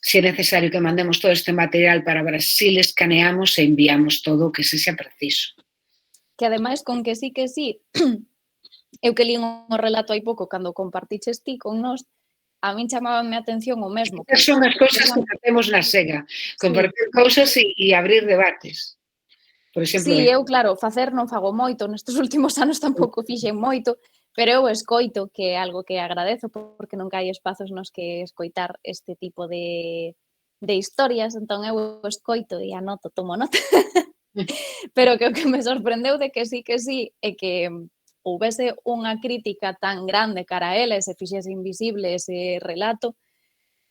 se é necesario que mandemos todo este material para Brasil, escaneamos e enviamos todo o que sexa preciso. Que ademais, con Que sí, eu que lín o relato hai pouco, cando compartiches ti con nós, a min chamábame a atención o mesmo. Estas son as cousas que facemos na SEGA, compartir cousas e abrir debates. Por exemplo, eu, claro, facer non fago moito, nestes últimos anos tampouco fixen moito, pero eu escoito, que é algo que agradezo, porque non hai espazos nos que escoitar este tipo de historias, entón eu escoito e anoto, tomo nota. Pero que o que me sorprendeu de Que sí, é que houvese unha crítica tan grande cara a ela, se fixese invisible ese relato,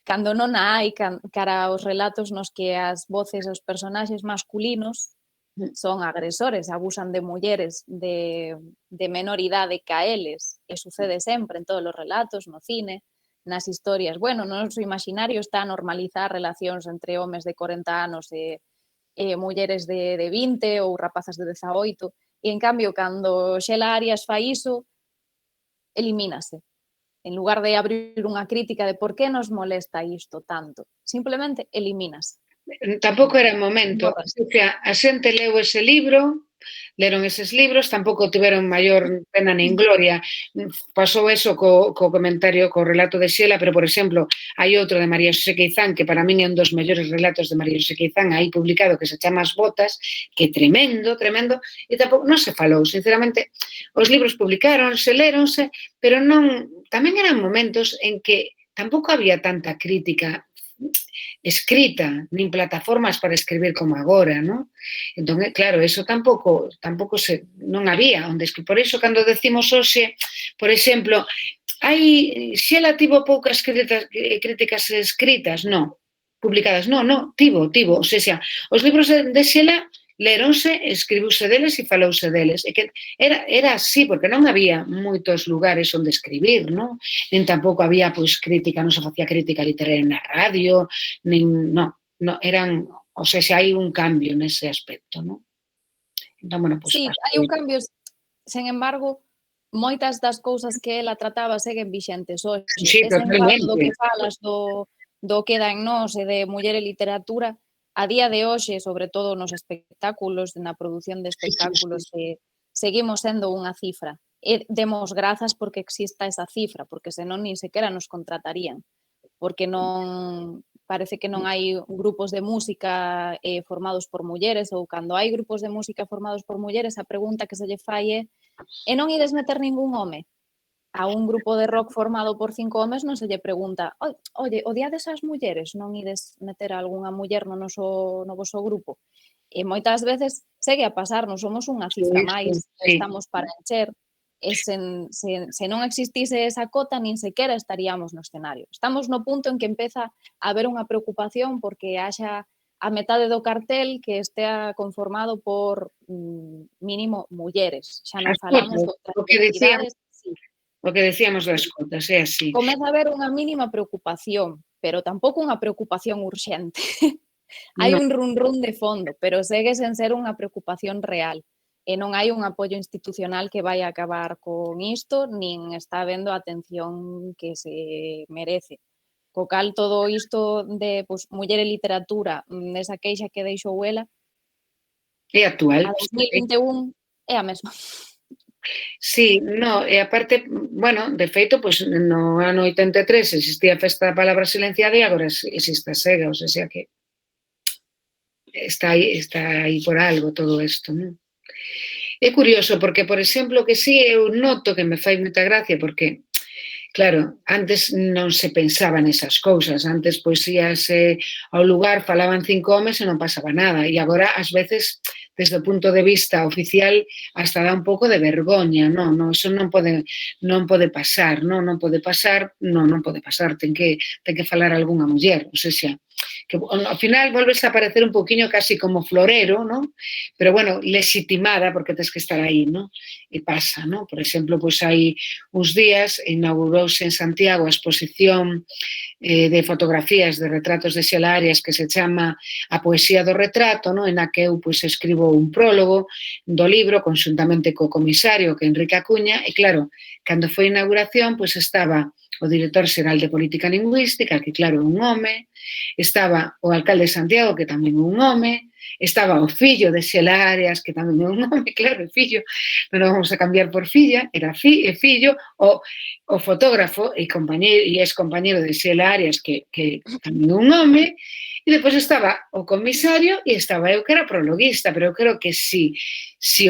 cando non a hai cara aos relatos nos que as voces e os personaxes masculinos son agresores, abusan de mulleres de menor idade que a eles, e sucede sempre en todos os relatos, no cine, nas historias. Bueno, no noso imaginario está a normalizar relacións entre homes de 40 anos e mulleres de 20 ou rapazas de 18, e en cambio, cando Xela Arias fai iso, elimínase. En lugar de abrir unha crítica de por que nos molesta isto tanto, simplemente elimínase. Tampouco era momento. O sea, a xente leu ese libro, leron eses libros, tampouco tiveron maior pena nin gloria. Pasou eso co comentario, co relato de Xela, pero, por exemplo, hai outro de María Xosé Queizán, que para min é un dos mellores relatos de María Xosé Queizán, aí publicado, que se chama As botas, que é tremendo, e tampouco non se falou, sinceramente. Os libros publicaronse, leronse, pero non, tamén eran momentos en que tampouco había tanta crítica escrita, nin plataformas para escribir como agora, non? Entón, claro, eso tampouco non había onde escribir. Por iso, cando decimos hoxe, por exemplo, Xela tivo poucas críticas escritas? Non. Publicadas? Non, tivo. O sea, os libros de Xela leronse, escribiuse deles e falouse deles. E que era así, porque non había moitos lugares onde escribir, non? Nen tampouco había, pois, crítica, non se facía crítica literaria na radio, non, eran, o sea, xa hai un cambio nese aspecto, non? Entón, bueno, pois... Sí, hai un cambio, sen embargo, moitas das cousas que ela trataba seguen vixentes hoxe. Sí, Ese enfado do que totalmente. falas do queda en nós e de muller e literatura, a día de hoxe, sobre todo nos espectáculos, na produción de espectáculos, seguimos sendo unha cifra. E demos grazas porque exista esa cifra, porque senón nin sequera nos contratarían, porque non parece que non hai grupos de música formados por mulleres, ou cando hai grupos de música formados por mulleres, a pregunta que se lle fai é: e non ides meter ningún home? A un grupo de rock formado por 5 homes non se lle pregunta: oye, odiades as mulleres? Non ides meter a algunha muller no voso grupo? E moitas veces segue a pasar, non somos unha cifra máis, estamos para encher, e se non existise esa cota, nin sequera estaríamos no escenario. Estamos no punto en que empeza a haber unha preocupación porque haxa a metade do cartel que estea conformado por mínimo mulleres. Xa non falamos de outras identidades. O que decíamos das cotas, é así. Comeza a haber unha mínima preocupación, pero tampouco unha preocupación urxente. Hai un run de fondo, pero segue sen ser unha preocupación real. E non hai un apoio institucional que vai a acabar con isto, nin está habendo a atención que se merece. Co cal, todo isto de muller e literatura, esa queixa que deixou ela, é actual. A 2021 é a mesma. Sí, e aparte, bueno, de feito, pois no ano 83 existía a Festa da Palabra Silenciada e agora existe a SEGA, o sea que está aí por algo todo isto, non? É curioso, porque, por exemplo, que sí, eu noto que me fai moita gracia, porque, claro, antes non se pensaba nesas cousas, antes pois íase ao lugar, falaban 5 homes e non pasaba nada, e agora, ás veces, desde o punto de vista oficial, hasta dá un pouco de vergoña, non, iso non pode pasar, non pode pasar, ten que falar algunha muller, ou seja, que ao final volves a parecer un poquinho casi como florero, non? Pero, bueno, legitimada, porque tens que estar aí, non? E pasa, non? Por exemplo, pois hai uns días inaugurouse en Santiago a exposición de fotografías de retratos de Xela Arias que se chama A Poesía do Retrato, non? En a que eu pois escribo un prólogo do libro conxuntamente co comisario, que é Enrique Acuña, e claro, cando foi a inauguración, pois estaba o director xeral de Política Lingüística, que claro, é un home, estaba o alcalde de Santiago, que tamén é un home, estaba o fillo de Xela Arias, que tamén é un home, claro, fillo, non vamos a cambiar por filla, era fillo, o fotógrafo e ex-compañero de Xela Arias, que tamén é un home, e depois estaba o comisario e estaba eu que era prologuista, pero eu creo que se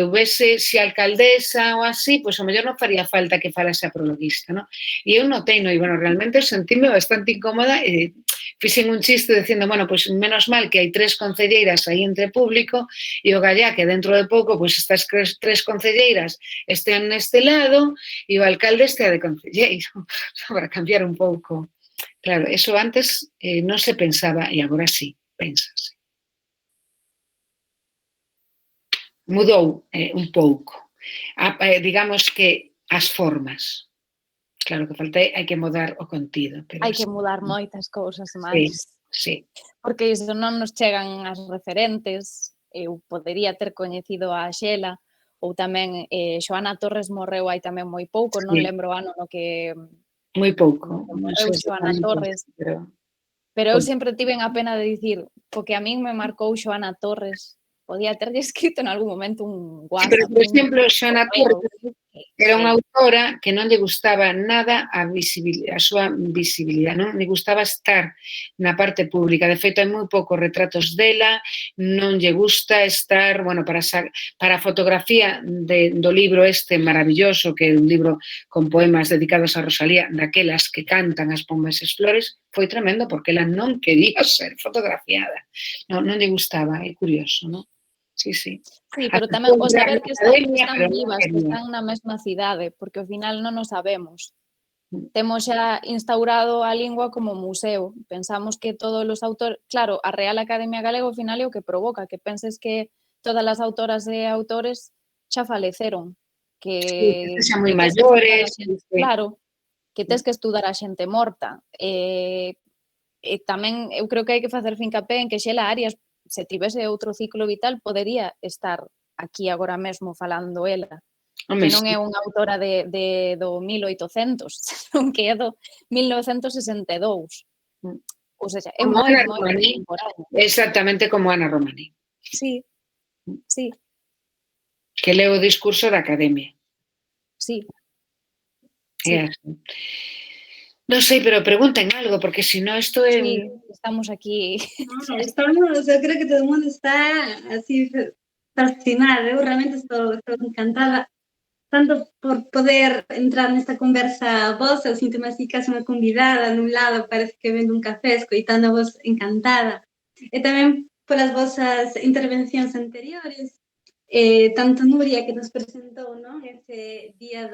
a alcaldesa ou así, pois o mellor non faría falta que falase a prologuista, non? E eu notei, e, bueno, realmente sentíme bastante incómoda e fixen un chiste dicindo, bueno, pois menos mal que hai 3 concelleiras aí entre público e o gallá que dentro de pouco, pois estas 3 concelleiras estean neste lado e o alcalde estea de concelleiro, para cambiar un pouco. Claro, eso antes non se pensaba e agora sí, pénsase. Mudou un pouco. Digamos que as formas. Claro que falta, hai que mudar o contido. Hai que mudar moitas cousas máis. Sí. Porque iso non nos chegan as referentes. Eu podería ter coñecido a Xela, ou tamén Xoana Torres morreu hai tamén moi pouco, non lembro o ano no que... Moi pouco. Morreu Xoana Torres. Pero eu sempre tiven a pena de dicir, o que a min me marcou Xoana Torres, podía terlle escrito en algún momento un Sí, pero, WhatsApp. por exemplo, Xoana Torres era unha autora que non lle gustaba nada a súa visibilidade, non lle gustaba estar na parte pública. De feito, hai moi poucos retratos dela, non lle gusta estar, bueno, para a fotografía do libro este maravilloso, que é un libro con poemas dedicados a Rosalía, daquelas que cantan as pombas e as flores, foi tremendo, porque ela non quería ser fotografiada. Non lle gustaba, é curioso, non? Sí, sí. Sí, pero tamén o saber que están vivas, que están na mesma cidade, porque ao final non o sabemos. Temos xa instaurado a lingua como museo. Pensamos que todos os autores... Claro, a Real Academia Galega ao final é o que provoca, que penses que todas as autoras e autores xa faleceron. Que xa moi maiores. Claro, que tes que estudar a xente morta. Tamén eu creo que hai que facer fincapé en que Xela Arias, se tivese outro ciclo vital, podería estar aquí agora mesmo falando ela. Que non é unha autora do 1800, senón que é do 1962. Ou seja, é moi contemporánea. Exactamente como Ana Romaní. Sí, sí. Que leu o discurso da Academia. Sí. É así. Non sei, pero pregunten algo, porque se non isto é... Sí, estamos aquí. Eu creo que todo o mundo está así fascinado. Eu realmente estou encantada, tanto por poder entrar nesta conversa a vos, eu sinto así case unha convidada, nun lado parece que vendo un café, escoitando a vos encantada. E tamén polas vosas intervencións anteriores, tanto Nuria que nos presentou, non? Ese Día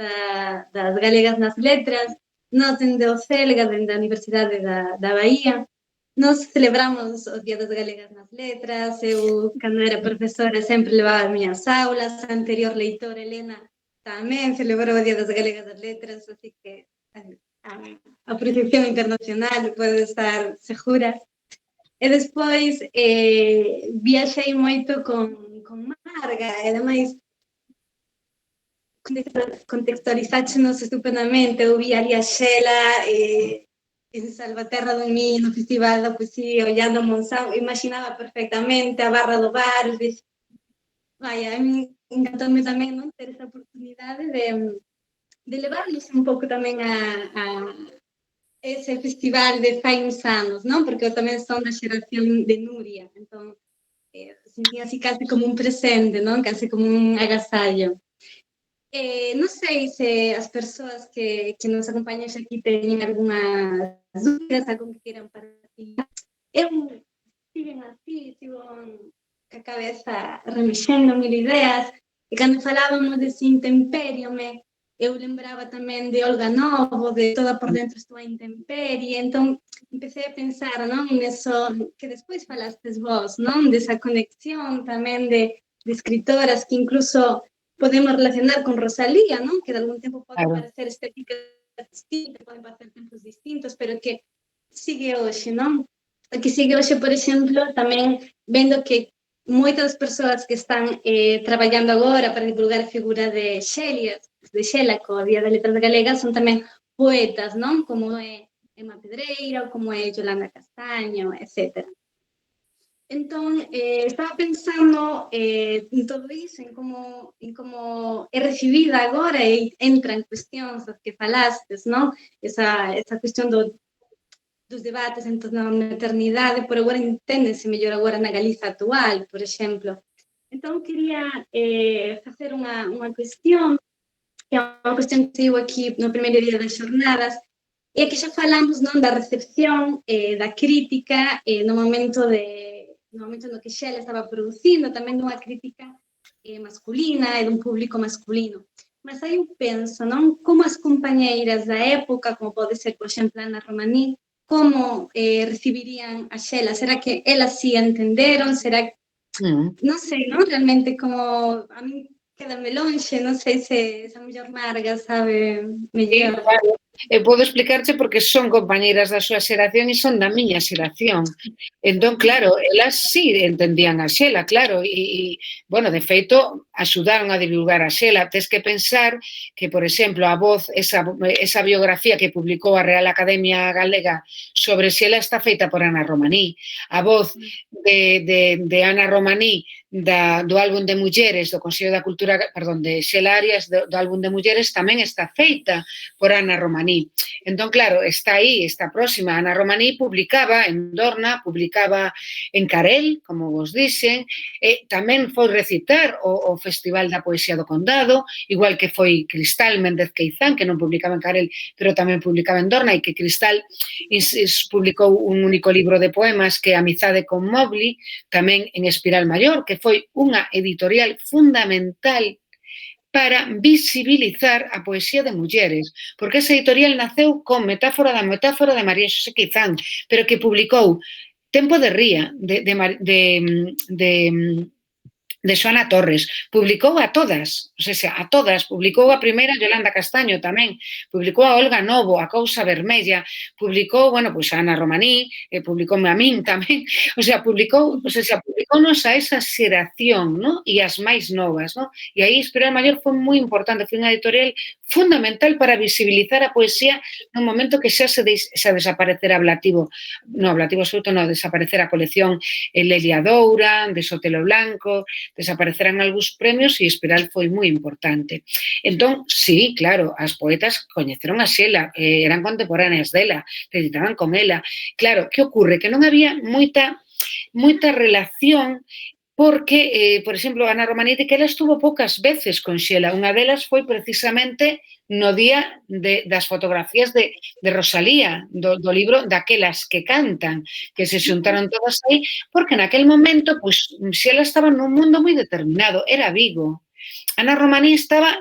das Galegas nas Letras, nós dende o CELGA, dende a Universidade da Bahía, nós celebramos o Día das Galegas nas Letras. Eu, cando era profesora, sempre levaba as miñas aulas. A anterior leitora, Elena, tamén celebrou o Día das Galegas das Letras, así que a proxección internacional pode estar segura. E despois viaxei moito con Marga, e ademais contextualizáchenos estupendamente. Eu vi ali a Xela en Salvaterra do Miño, no Festival da Poesía, ollando a Monsanto, imaginaba perfectamente a barra do bar. Vaya, a mí encantóme tamén, non, ter esa oportunidade de levarnos un pouco tamén a ese festival de fai uns anos, non? Porque eu tamén son da xeración de Nuria, entón sentía así case como un presente, non? Case como un agasallo. Non sei se as persoas que nos acompañan aquí teñen algunhas dúbidas, algo que queiran partilhar. Eu estive así, ca cabeza remexendo mil ideas, e cando falábamos dese intempériome, eu lembraba tamén de Olga Novo, de Toda por dentro estou a intemperie, entón empecé a pensar, non, neso que despois falastes vos, non, desa conexión tamén de escritoras que incluso podemos relacionar con Rosalía, non? Que de algún tempo pode parecer estéticas distintas, poden parecer tempos distintos, pero que sigue hoxe, non? Que sigue hoxe, por exemplo, tamén vendo que moitas persoas que están traballando agora para divulgar a figura de Xela, co Día das Letras Galegas, son tamén poetas, non? Como é Emma Pedreira, ou como é Yolanda Castaño, etc. Entón, estaba pensando en todo iso, en como é recibida agora e entra en cuestións das que falastes, non? Esa cuestión dos debates en torno á maternidade, por agora enténdese mellor agora na Galiza actual, por exemplo. Entón, quería facer unha cuestión, que é unha cuestión que digo aquí no primeiro día das xornadas, e que xa falamos, non, da recepción, da crítica, no momento no que Xela estaba producindo, tamén dunha crítica masculina e dun público masculino. Mas aí eu penso, non, como as compañeiras da época, como pode ser, por exemplo, Ana Romaní, como recibirían a Xela? Será que elas sí entenderon? Será que... Non sei, non? Realmente, como a mí quédame lonxe, non sei se a mellor Marga sabe mellor. Claro. Eu podo explicarte porque son compañeiras da súa xeración e son da miña xeración. Entón, claro, elas sí entendían a Xela, claro, e bueno, de feito, axudaron a divulgar a Xela. Tes que pensar que, por exemplo, a Voz, esa biografía que publicou a Real Academia Galega sobre Xela está feita por Ana Romaní. A Voz de Ana Romaní do álbum de mulleres do Consello da Cultura, perdón, de Xela Arias, do álbum de mulleres, tamén está feita por Ana Romaní. Entón, claro, está aí, está próxima. Ana Romaní publicaba en Dorna, publicaba en Carel, como vos dixen, tamén foi recitar o Festival da Poesía do Condado, igual que foi Cristal Méndez Queizán, que non publicaba en Carel, pero tamén publicaba en Dorna, e que Cristal publicou un único libro de poemas que é Amizade con Mowgli, tamén en Espiral Maior, que foi unha editorial fundamental para visibilizar a poesía de mulleres, porque esa editorial naceu con metáfora de María Xosé Queizán, pero que publicou Tempo de Ría, de Xoana Torres, publicou a todas, publicou a primeira Yolanda Castaño tamén, publicou a Olga Novo, a Cousa Vermella, publicou, bueno, pois a Ana Romaní, publicoume a min tamén, publicounos a esa xeración, ¿no? E as máis novas, ¿no? E aí Espiral Maior foi moi importante, foi unha editorial fundamental para visibilizar a poesía nun momento que xa desaparecera Ablativo, desaparecera a colección Lelia Doura, de Sotelo Blanco, desapareceran algúns premios e Espiral foi moi importante. Entón, sí, claro, as poetas coñeceron a Xela, eran contemporáneas dela, recitaban con ela. Claro, que ocorre? Que non había moita relación porque, por exemplo, Ana Romaní di que ela estuvo poucas veces con Xela. Unha delas foi precisamente no día das fotografías de Rosalía, do libro Daquelas que cantan, que se xuntaron todas aí, porque naquel momento, pois, Xela estaba nun mundo moi determinado, era Vigo. Ana Romaní estaba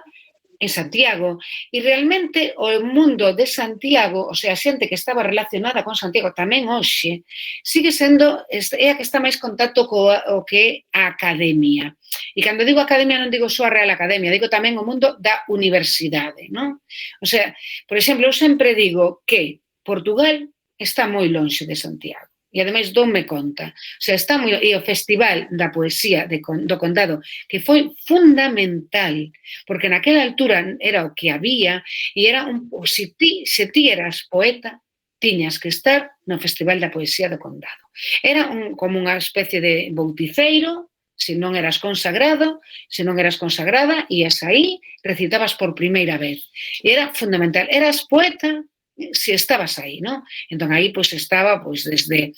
en Santiago, e realmente o mundo de Santiago, o sea, a xente que estaba relacionada con Santiago tamén hoxe, sigue sendo, é a que está máis contacto co que é a academia. E cando digo academia non digo só a Real Academia, digo tamén o mundo da universidade, non? O sea, por exemplo, eu sempre digo que Portugal está moi lonxe de Santiago. E, ademais, doume conta. O sea, está moi... E o Festival da Poesía do Condado, que foi fundamental, porque naquela altura era o que había, e era se ti eras poeta, tiñas que estar no Festival da Poesía do Condado. Era como unha especie de bauticeiro, se non eras consagrado, se non eras consagrada, ias aí, recitabas por primeira vez. E era fundamental. Eras poeta se estabas aí, ¿no? Entón, aí, pois, estaba, pois, desde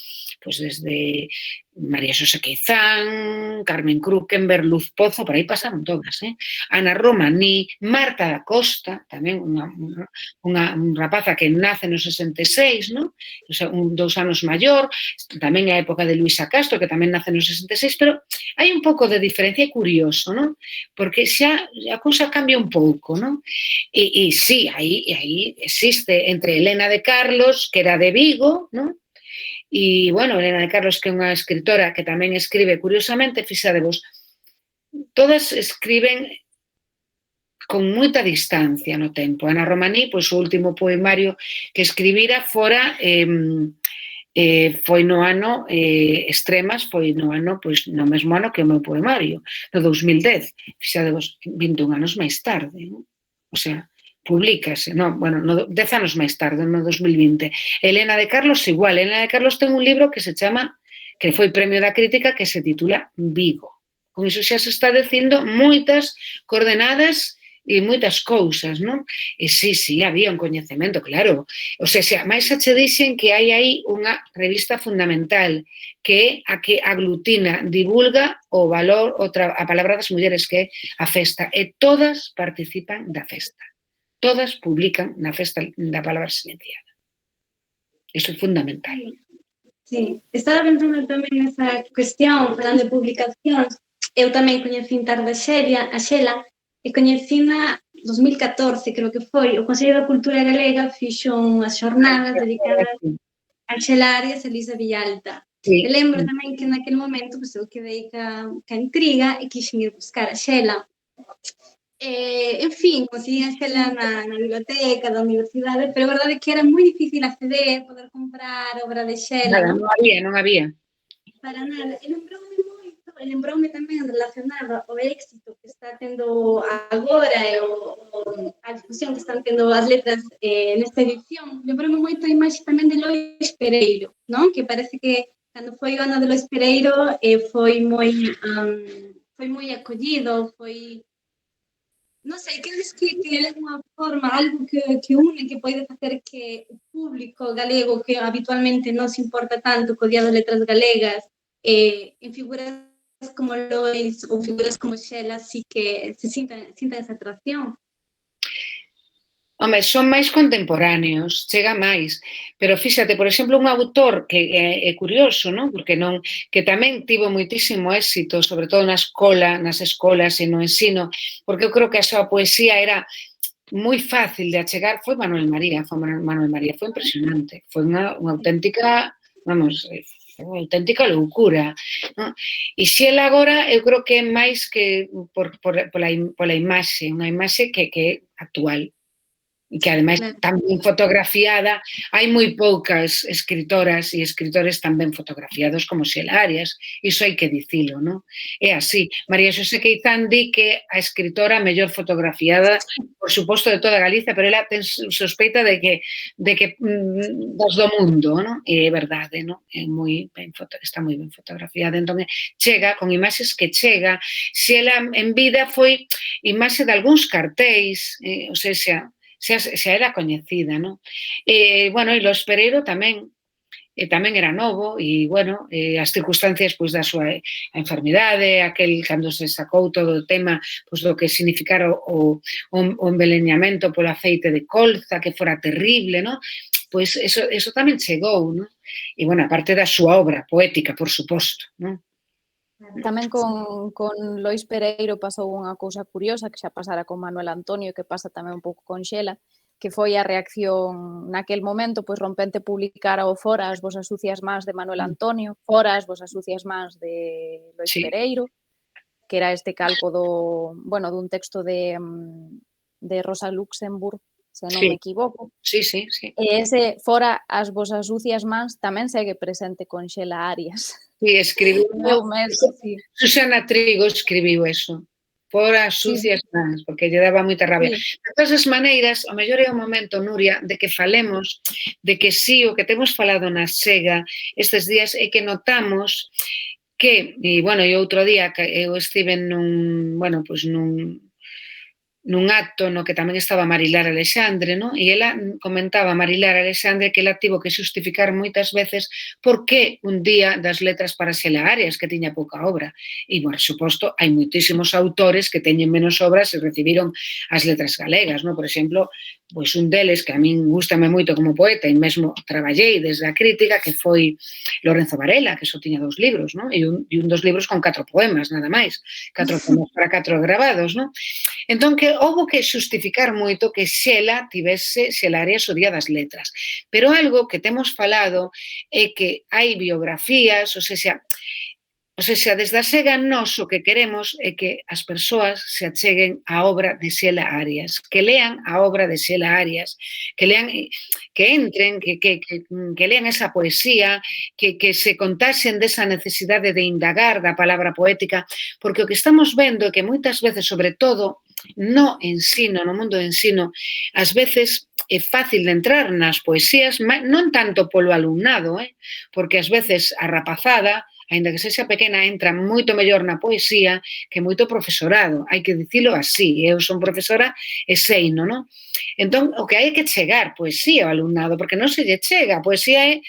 María Xosé Queizán, Carmen Krukenberg, Luz Pozo, por aí pasaron todas, Ana Romaní, Marta da Costa, tamén unha rapaza que nace no 66, ¿no? O sea, 2 anos maior, tamén a época de Luisa Castro, que tamén nace no 66, pero hai un pouco de diferencia, é curioso, ¿no? Porque xa a cousa cambia un pouco, ¿no? E sí, aí existe entre Elena de Carlos, que era de Vigo, ¿no? E, bueno, Elena de Carlos, que é unha escritora que tamén escribe, curiosamente, fixadevos, todas escriben con moita distancia no tempo. Ana Romaní, pois, o último poemario que escribira fora foi no ano Extremas, foi no ano, pois, no mesmo ano que o meu poemario, no 2010, fixadevos, 21 anos máis tarde, non? O sea, publícase, bueno, 10 anos máis tarde, no 2020. Elena de Carlos igual. Elena de Carlos ten un libro que se chama, que foi premio da crítica, que se titula Vigo. Con iso xa se está dicindo moitas coordenadas e moitas cousas, non? E sí, había un coñecemento, claro. O sea, máis xa che dixen que hai aí unha revista fundamental que é a que aglutina, divulga o valor, a palabra das mulleres, que é a festa. E todas participan da festa. Todas publican na festa da palabra silenciada. Iso é fundamental. Sí, estaba pensando tamén nesa cuestión, falando de publicacións. Eu tamén coñecín tarde a Xela, e coñecina 2014, creo que foi. O Consello da Cultura Galega fixo unhas xornadas dedicadas a Xela Arias e Luisa Villalta. Sí. E lembro tamén que naquele momento eu quedei ca intriga e quixen ir buscar a Xela. En fin, conseguían Xela na biblioteca da universidade, pero a verdade é que era moi difícil acceder, poder comprar obra de Xela. Non había. Para nada. E lembroume tamén relacionado ao éxito que está tendo agora e a discusión que están tendo as letras nesta edición. Lembroume moito a imaxe tamén de Lois Pereiro, non? Que parece que cando foi o ano do Lois Pereiro, foi moi acollido, foi, non sei, que é unha forma, algo que une, que pode facer que o público galego, que habitualmente non se importa tanto co Día das Letras Galegas, en figuras como Lois ou figuras como Xela, sí que se sintan esa atracción. Home, son máis contemporáneos, chega máis, pero fíxate, por exemplo, un autor que é curioso, non? Porque non, que tamén tivo moitísimo éxito, sobre todo nas escolas e no ensino, porque eu creo que a súa poesía era moi fácil de achegar, foi Manuel María, foi impresionante, foi unha auténtica, vamos, unha auténtica loucura, non? E Xela agora eu creo que é máis que pola imaxe, unha imaxe que é actual, e que ademais tamén fotografiada, hai moi poucas escritoras e escritores tan ben fotografiados como Xela Arias, iso hai que dicilo, non? É así. María Xosé Queizán di que a escritora mellor fotografiada, por suposto, de toda Galicia, pero ela ten sospeita de que das do mundo, non? E é verdade, non? Está moi ben fotografiada, entón chega, con imaxes que chega. Xela en vida foi imaxe de algúns cartéis, ou seja, xa era coñecida, non? Bueno, e Lois Pereiro tamén era novo e, bueno, as circunstancias pois da súa enfermidade, cando se sacou todo o tema pois do que significara o embeleñamento polo aceite de colza, que fora terrible, non? Pois eso tamén chegou, non? E, bueno, aparte da súa obra poética, por suposto, non? Tamén con Lois Pereiro pasou unha cousa curiosa que xa pasara con Manuel Antonio, que pasa tamén un pouco con Xela, que foi a reacción naquel momento, pois rompente publicara o Fora as vosas sucias mans de Manuel Antonio, Fora as vosas sucias mans de Lois Pereiro, que era este calco dun texto de Rosa Luxemburg, se non me equivoco. Sí. E ese Fora as vosas sucias mans tamén segue presente con Xela Arias. Sí, escribiu. Susana Trigo escribiu eso. Fora as sucias mans, porque lle daba moita rabia. De todas as maneiras, o mellor é o momento, Nuria, de que falemos de que sí, o que temos falado na Sega estes días é que notamos que, e, bueno, e outro día eu estive nun acto no que tamén estaba Marilar Alexandre, non? E ela comentaba, Marilar Alexandre, que ela tivo que xustificar moitas veces por que un día das letras para Xela Arias, que tiña pouca obra. E, por suposto, hai moitísimos autores que teñen menos obras e recibiron as letras galegas, non? Por exemplo, pois un deles, que a min gustame moito como poeta, e mesmo traballei desde a crítica, que foi Lorenzo Varela, que só tiña 2 libros, non? E un dos libros con 4 poemas, nada máis. 4 poemas para 4 grabados, non? Entón, que houve que xustificar moito que Xela tivese Xela Arias o Día das Letras. Pero algo que temos falado é que hai biografías, ou seja, desde a Sega nós o que queremos é que as persoas se acheguen á obra de Xela Arias, que lean a obra de Xela Arias, que lean, que entren, que lean esa poesía, que se contaxen desa necesidade de indagar da palabra poética, porque o que estamos vendo é que moitas veces, sobre todo no ensino, no mundo do ensino, ás veces é fácil de entrar nas poesías, non tanto polo alumnado, porque ás veces a rapazada, aínda que sexa pequena, entra moito mellor na poesía que moito profesorado. Hai que dicilo así. Eu son profesora e seino, non? Entón, o que hai que chegar poesía ao alumnado, porque non se lle chega. A poesía e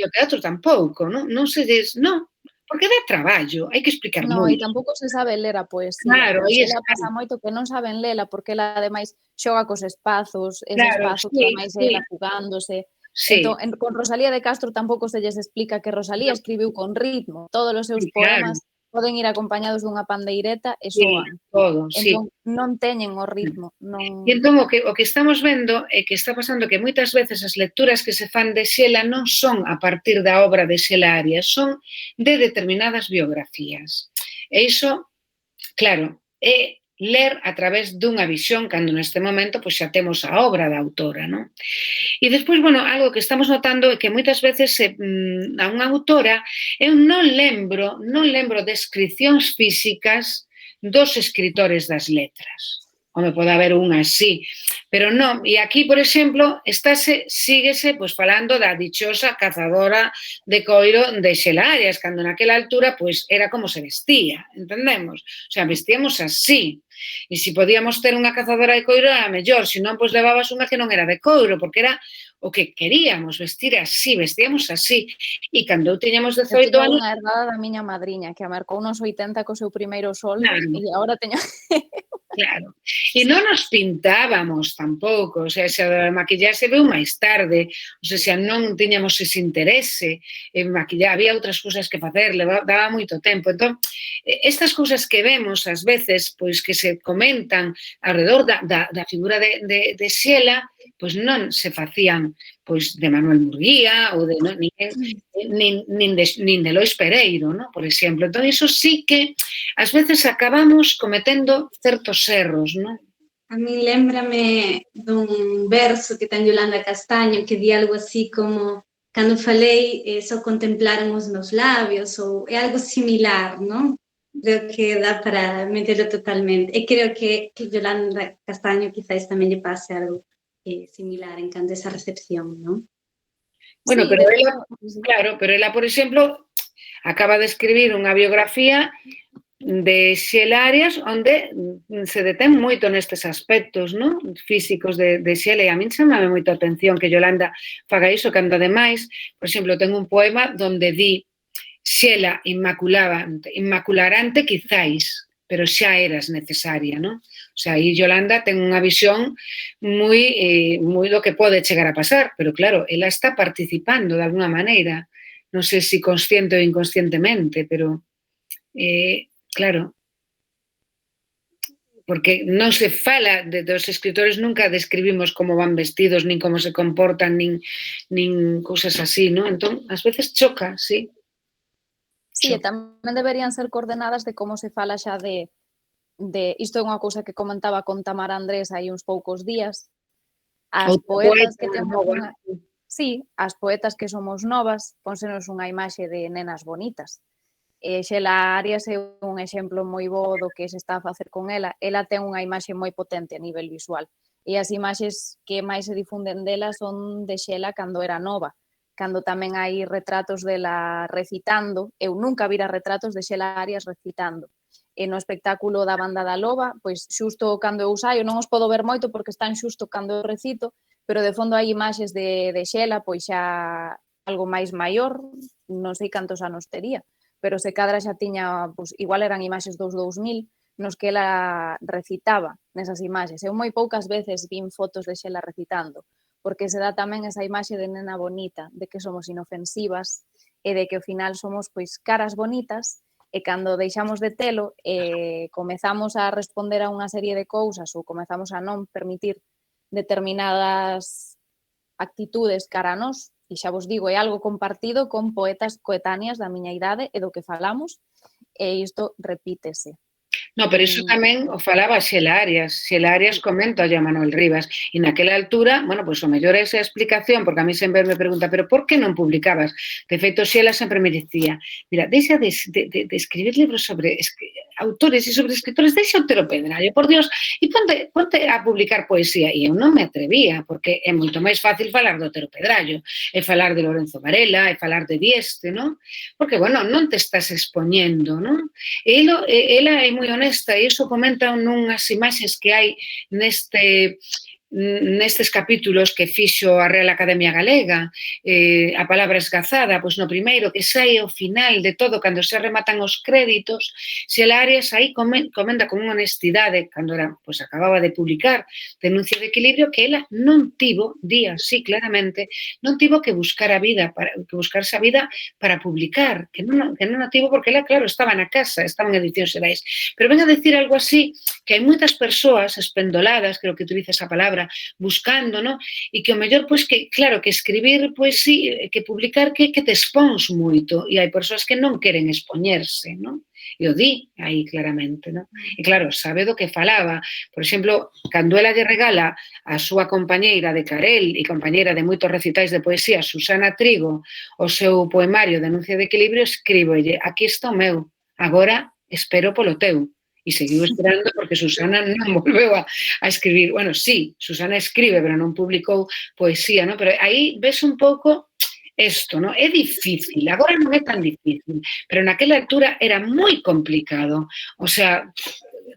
o teatro tampouco, non? Non se lles... Non, porque dá traballo, hai que explicar moito. Non, e tampouco se sabe ler a poesía. Claro, aí ela pasa moito que non saben lela, porque ela, ademais, xoga cos espazos, ese espazo que máis ela jugándose. Entón, con Rosalía de Castro tampouco se lles explica que Rosalía escribiu con ritmo. Todos os seus poemas poden ir acompañados dunha pandeireta e soan. Entón, non teñen o ritmo. E entón, o que estamos vendo é que está pasando que moitas veces as lecturas que se fan de Xela non son a partir da obra de Xela Arias, son de determinadas biografías. E iso, claro, é ler a través dunha visión, cando neste momento pois xa temos a obra da autora, non? E despois, bueno, algo que estamos notando é que moitas veces a unha autora, eu non lembro descripcións físicas dos escritores das letras. home, pode haber unha así, pero non, e aquí, por exemplo, síguese pois falando da dichosa cazadora de coiro de Xela Arias, cando naquela altura pois era como se vestía, entendemos? O sea, vestíamos así, e se podíamos ter unha cazadora de coiro era mellor, se non, pois levabas unha que non era de coiro, porque era o que queríamos, vestir así, vestíamos así, e cando tiñamos 18 anos... unha herdada da miña madriña, que a marcou nos 80 co seu primeiro soldo, Claro. e agora teño... Claro, e non nos pintábamos tampouco, o sea, a maquillaxe veu máis tarde, o sea, non tiñamos ese interese en maquillar, había outras cousas que facer, daba moito tempo, entón, estas cousas que vemos ás veces, pois que se comentan alrededor da figura de Xela, pois non se facían pois de Manuel Murguía ou de nin de Lois Pereiro, ¿no? Por exemplo. Entón, iso sí que ás veces acabamos cometendo certos erros, non? A mí lémbrame dun verso que ten Yolanda Castaño que di algo así como cando falei só contemplaron os meus labios, ou é algo similar, non? Creo que dá para meterlo totalmente. E creo que Yolanda Castaño quizás tamén lle pase algo similar en canto a esa recepción, non? Bueno, Sí, pero ela, claro, pero ela, por exemplo, acaba de escribir unha biografía de Xela Arias onde se detén moito nestes aspectos, non? Físicos de Xela, e a min chamame moito a atención que Yolanda faga iso, cando ademais, por exemplo, ten un poema donde di Xela inmacularante quizáis, pero xa eras necesaria, non? O sea, aí Yolanda ten unha visión moi do que pode chegar a pasar, pero claro, ela está participando de alguna maneira, non sei se consciente ou inconscientemente, pero claro, porque non se fala dos escritores, nunca describimos como van vestidos, nin como se comportan, nin cousas así, non? Entón, ás veces choca, sí. Sí, e tamén deberían ser coordenadas de como se fala xa de isto é unha cousa que comentaba con Tamara Andrés hai uns poucos días, as poetas que temos unha... Sí, as poetas que somos novas, pónsenos unha imaxe de nenas bonitas. Xela Arias é un exemplo moi bo do que se está a facer con ela. Ela ten unha imaxe moi potente a nivel visual. E as imaxes que máis se difunden dela son de Xela cando era nova, cando tamén hai retratos dela recitando. Eu nunca vira retratos de Xela Arias recitando. E no espectáculo da Banda da Loba, pois xusto cando eu saio, non os podo ver moito porque están xusto cando eu recito, pero de fondo hai imaxes de Xela, pois xa algo máis maior, non sei cantos anos tería, pero se cadra xa tiña, pois, igual eran imaxes dos 2000, nos que ela recitaba nesas imaxes. Eu moi poucas veces vin fotos de Xela recitando, porque se dá tamén esa imaxe de nena bonita, de que somos inofensivas e de que ao final somos pois caras bonitas, e cando deixamos de telo e comezamos a responder a unha serie de cousas ou comezamos a non permitir determinadas actitudes cara a nós, e xa vos digo, é algo compartido con poetas coetáneas da miña idade e do que falamos, e isto repítese. No, pero iso tamén o falaba Xela Arias. Xela Arias comenta a Manuel Rivas. E naquela altura, bueno, pois o mellor esa explicación, porque a mí sempre me pregunta, pero por que non publicabas? De feito, Xela sempre me dicía, mira, deixa de escribir libros sobre autores e sobre escritores, deixa o Otero Pedrallo, por Dios, e ponte a publicar poesía. E eu non me atrevía, porque é moito máis fácil falar do Otero Pedrallo, e falar de Lorenzo Varela, e falar de Dieste, non? Porque, bueno, non te estás expoñendo, non? Ela é moi honesta, e iso comenta nunhas imaxes que hai nestes capítulos que fixo a Real Academia Galega, a palabra esgazada, pois no primeiro, que sai ao final de todo, cando se rematan os créditos, Xela Arias aí comenta con unha honestidade, cando era, pois acababa de publicar Denuncia de Equilibrio, que ela non tivo, di así claramente, non tivo que buscarse a vida para publicar, que non a tivo porque ela, claro, estaba na casa, estaba en Edicións Xerais. Pero ven a decir algo así, que hai moitas persoas espendoladas, creo que utiliza esa palabra, buscando, ¿no? E que o mellor, pois, que, claro, que escribir, pois, sí, que publicar, que te expóns moito, e hai persoas que non queren expoñerse, ¿no? E o di aí claramente, ¿no? E claro, sabe do que falaba. Por exemplo, cando ela lle regala a súa compañeira de Carel e compañeira de moitos recitais de poesía, Susana Trigo, o seu poemario Denuncia de Equilibrio, escríbolle, aquí está o meu, agora espero polo teu. E seguiu esperando porque Susana non volveu a escribir. Bueno, sí, Susana escribe, pero non publicou poesía, ¿no? Pero aí ves un pouco isto, ¿no? É difícil, agora non é tan difícil, pero naquela altura era moi complicado. O sea,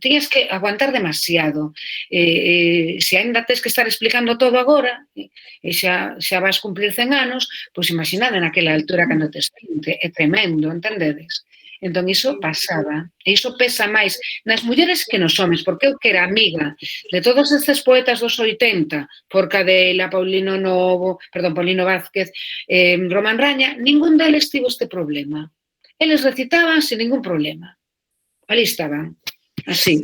tiñas que aguantar demasiado. Se ainda tes que estar explicando todo agora, e xa vas cumplir 100 anos, pois imaginade naquela altura cando tes 20, é tremendo, entendedes? Entón, iso pasaba, e iso pesa máis nas mulleres que nos homes, porque eu que era amiga de todos estes poetas dos 80, Forcadela, Paulino Vázquez, Román Raña, ningún deles tivo este problema. Eles recitaban sin ningún problema. Ali estaban, así.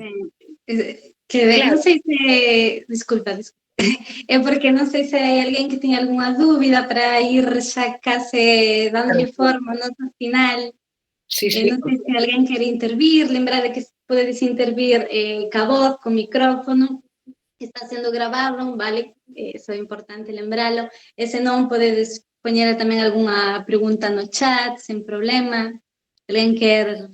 Que claro. Non sei se... Disculpa. É porque non sei se hai alguén que teña algunha dúbida para ir xa case dándole forma no final. Sí. Non sei se alguén quere intervir, lembrar que podedes intervir ca voz, co micrófono, está sendo grabado, vale? Iso é importante lembralo. E se non, podedes poñer tamén algunha pregunta no chat, sen problema. Alguén quer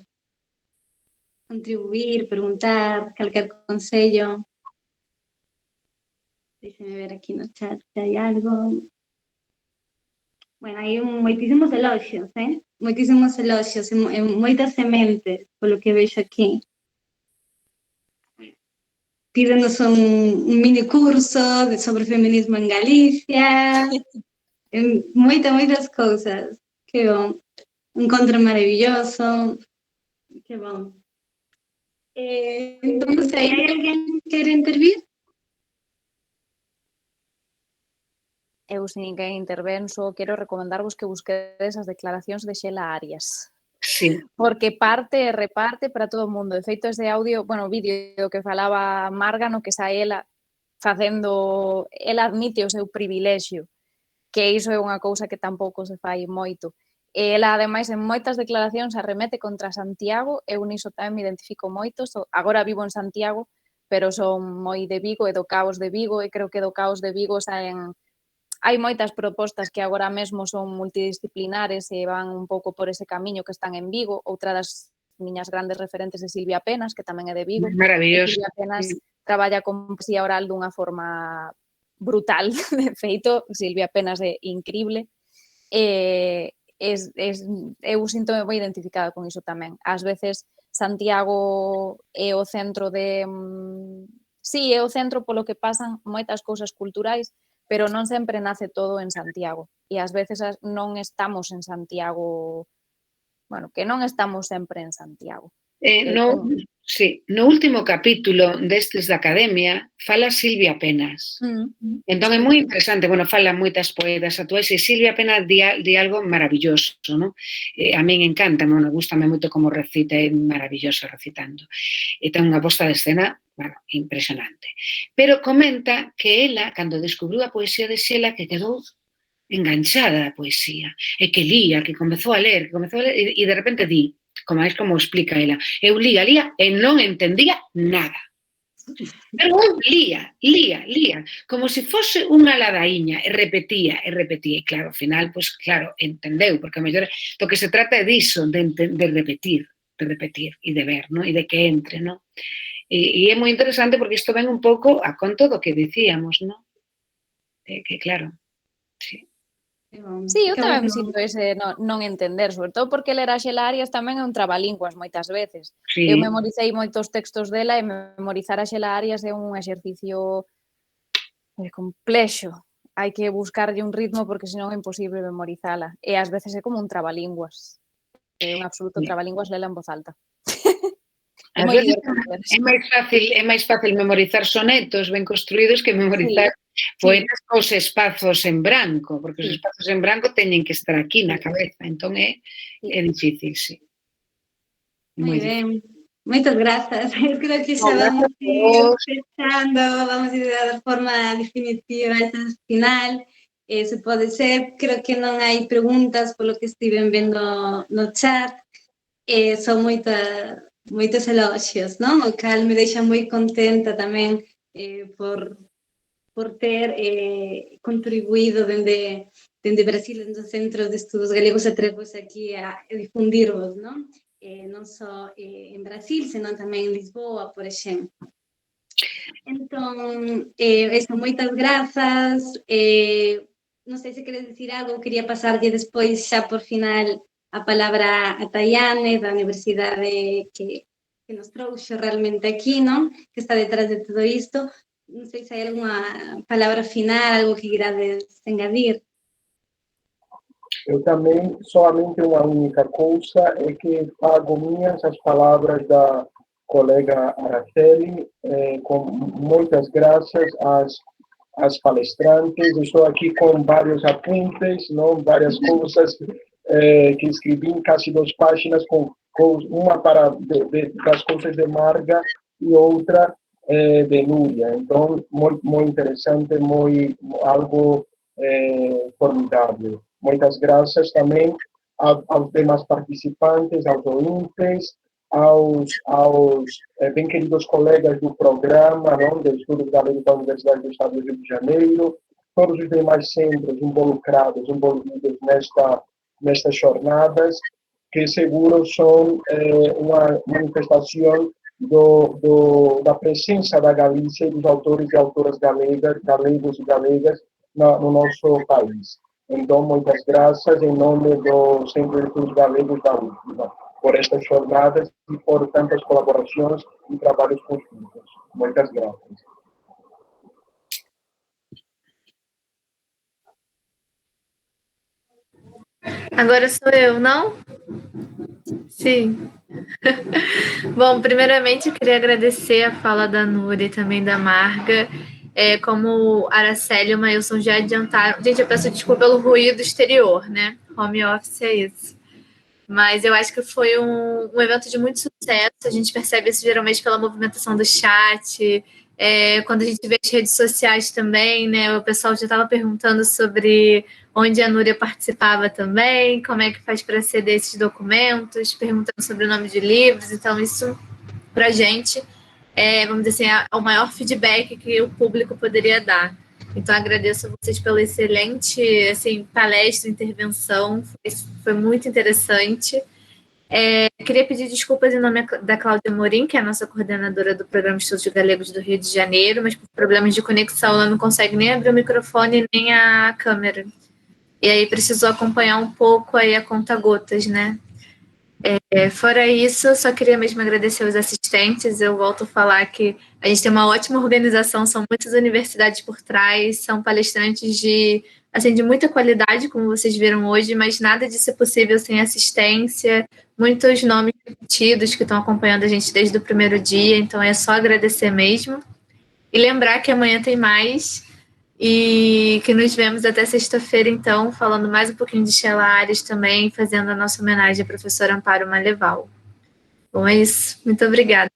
contribuir, preguntar, calquer consello. Déxeme ver aquí no chat se hai algo. Bueno, hai moitísimos eloxios, moitísimos eloxios e moitas sementes, polo que vexo aquí. Pídenos un mini curso sobre feminismo en Galicia, moitas cousas. Que bon. Un encontro maravilloso. Que bon. Entón, hai alguén que quere intervir? Eu, sin ninguén intervenso, quero recomendarvos que busquedes as declaracións de Xela Arias. Sí. Porque parte e reparte para todo o mundo. De feito, ese audio, bueno, o vídeo que falaba Marga, no que sae ela facendo, ela admite o seu privilexio, que iso é unha cousa que tampouco se fai moito. E ela, ademais, en moitas declaracións arremete contra Santiago, eu niso tamén me identifico moito, agora vivo en Santiago, pero son moi de Vigo e do caos de Vigo, e creo que do caos de Vigo saen... Hai moitas propostas que agora mesmo son multidisciplinares e van un pouco por ese camiño que están en Vigo. Outra das miñas grandes referentes é Silvia Penas, que tamén é de Vigo. Maravilloso. Silvia Penas traballa con poesía oral dunha forma brutal. De feito, Silvia Penas é increíble. Eu sinto-me moi identificada con iso tamén. Ás veces Santiago é o centro de... Sí, é o centro polo que pasan moitas cousas culturais, pero non sempre nace todo en Santiago. E ás veces non estamos en Santiago, bueno, que non estamos sempre en Santiago. No último capítulo destes da Academia fala Silvia Penas. Entón é moi interesante, bueno, falan moitas poetas actuais e Silvia Penas di algo maravilloso, non? A min encanta, bueno, gustame moito como recita, é maravillosa recitando. E ten unha posta de escena, bueno, impresionante. Pero comenta que ela, cando descubriu a poesía de Xela, que quedou enganchada a poesía, e que lía, que comezou a ler, e de repente di, como explica ela, eu lía e non entendía nada. Pero eu lía, como se fose unha ladaíña, e repetía, e claro, ao final, pois claro, entendeu, porque a mellor do que se trata é diso, de repetir, e de ver, e de que entre, non? E é moi interesante porque isto ven un pouco a conto do que dicíamos, non? Que claro, sí. Sí, eu tamén me sinto ese non entender, sobre todo porque ler a Xela Arias tamén é un trabalínguas moitas veces. Sí. Eu memoricei moitos textos dela e memorizar a Xela Arias é un exercicio complexo. Hai que buscarlle un ritmo porque senón é imposible memorizala. E ás veces é como un trabalínguas. É un absoluto trabalínguas lela en voz alta. É máis fácil memorizar sonetos ben construídos que memorizar poetas cos espazos en branco, porque os espazos en branco teñen que estar aquí na cabeza, entón é difícil, sí. Moi ben, moitas grazas. Eu creo que xa vamos fechando, vamos a ir de forma definitiva esta final. Se pode ser, creo que non hai preguntas polo que estiven vendo no chat. Son moitos eloxios, non? O cal me deixa moi contenta tamén por ter contribuído dende Brasil, dende o Centro de Estudos Galegos, a traervos aquí a difundirvos, non? não só em Brasil, senão também em Lisboa, por exemplo. Então, isso, muitas graças. Não sei se queres dizer algo, eu queria passar-lhe depois, já por final, a palavra a Tayane, da universidade que nos trouxe realmente aqui, não? Que está detrás de tudo isto. Não sei se há alguma palavra final, algo que queira engadir. Eu também, somente uma única coisa, é que pago minhas as palavras da colega Araceli, com muitas graças às palestrantes. Estou aqui com vários apuntes, não, várias coisas que escrevi em quase 2 páginas, com uma das coisas de Marga e outra de Núria. Então, muito interessante, algo formidável. Muitas graças também aos demais participantes, aos ouvintes, aos bem queridos colegas do programa, não, de Estudos Galegos da Universidade do Estado do Rio de Janeiro, todos os demais centros envolvidos nestas jornadas, que seguro são uma manifestação da presença da Galícia e dos autores e autoras galegos e galegas no nosso país. Então, muitas graças em nome do Centro de Estudos Galegos da UFBA por estas jornadas e por tantas colaborações e trabalhos conjuntos. Muitas graças. Agora sou eu, não? Sim. Bom, primeiramente eu queria agradecer a fala da Núria e também da Marga. Como Araceli e o Mailson já adiantaram. Gente, eu peço desculpa pelo ruído exterior, né? Home office é isso. Mas eu acho que foi um evento de muito sucesso. A gente percebe isso geralmente pela movimentação do chat. Quando a gente vê as redes sociais também, né? O pessoal já estava perguntando sobre onde a Núria participava também, como é que faz para aceder a esses documentos, perguntando sobre o nome de livros. Então, isso, para a gente, vamos dizer assim, é o maior feedback que o público poderia dar. Então, agradeço a vocês pela excelente assim, palestra, intervenção, foi muito interessante. Queria pedir desculpas em nome da Cláudia Morim, que é a nossa coordenadora do Programa de Estudos Galegos do Rio de Janeiro, mas por problemas de conexão ela não consegue nem abrir o microfone nem a câmera. E aí precisou acompanhar um pouco aí a conta-gotas, né? Fora isso, só queria mesmo agradecer aos assistentes. Eu volto a falar que a gente tem uma ótima organização, são muitas universidades por trás, são palestrantes de muita qualidade, como vocês viram hoje, mas nada disso é possível sem assistência, muitos nomes repetidos que estão acompanhando a gente desde o primeiro dia, então é só agradecer mesmo. E lembrar que amanhã tem mais e que nos vemos até sexta-feira, então, falando mais um pouquinho de Sheila Ares também, fazendo a nossa homenagem à professora Amparo Maleval. Bom, é isso. Muito obrigada.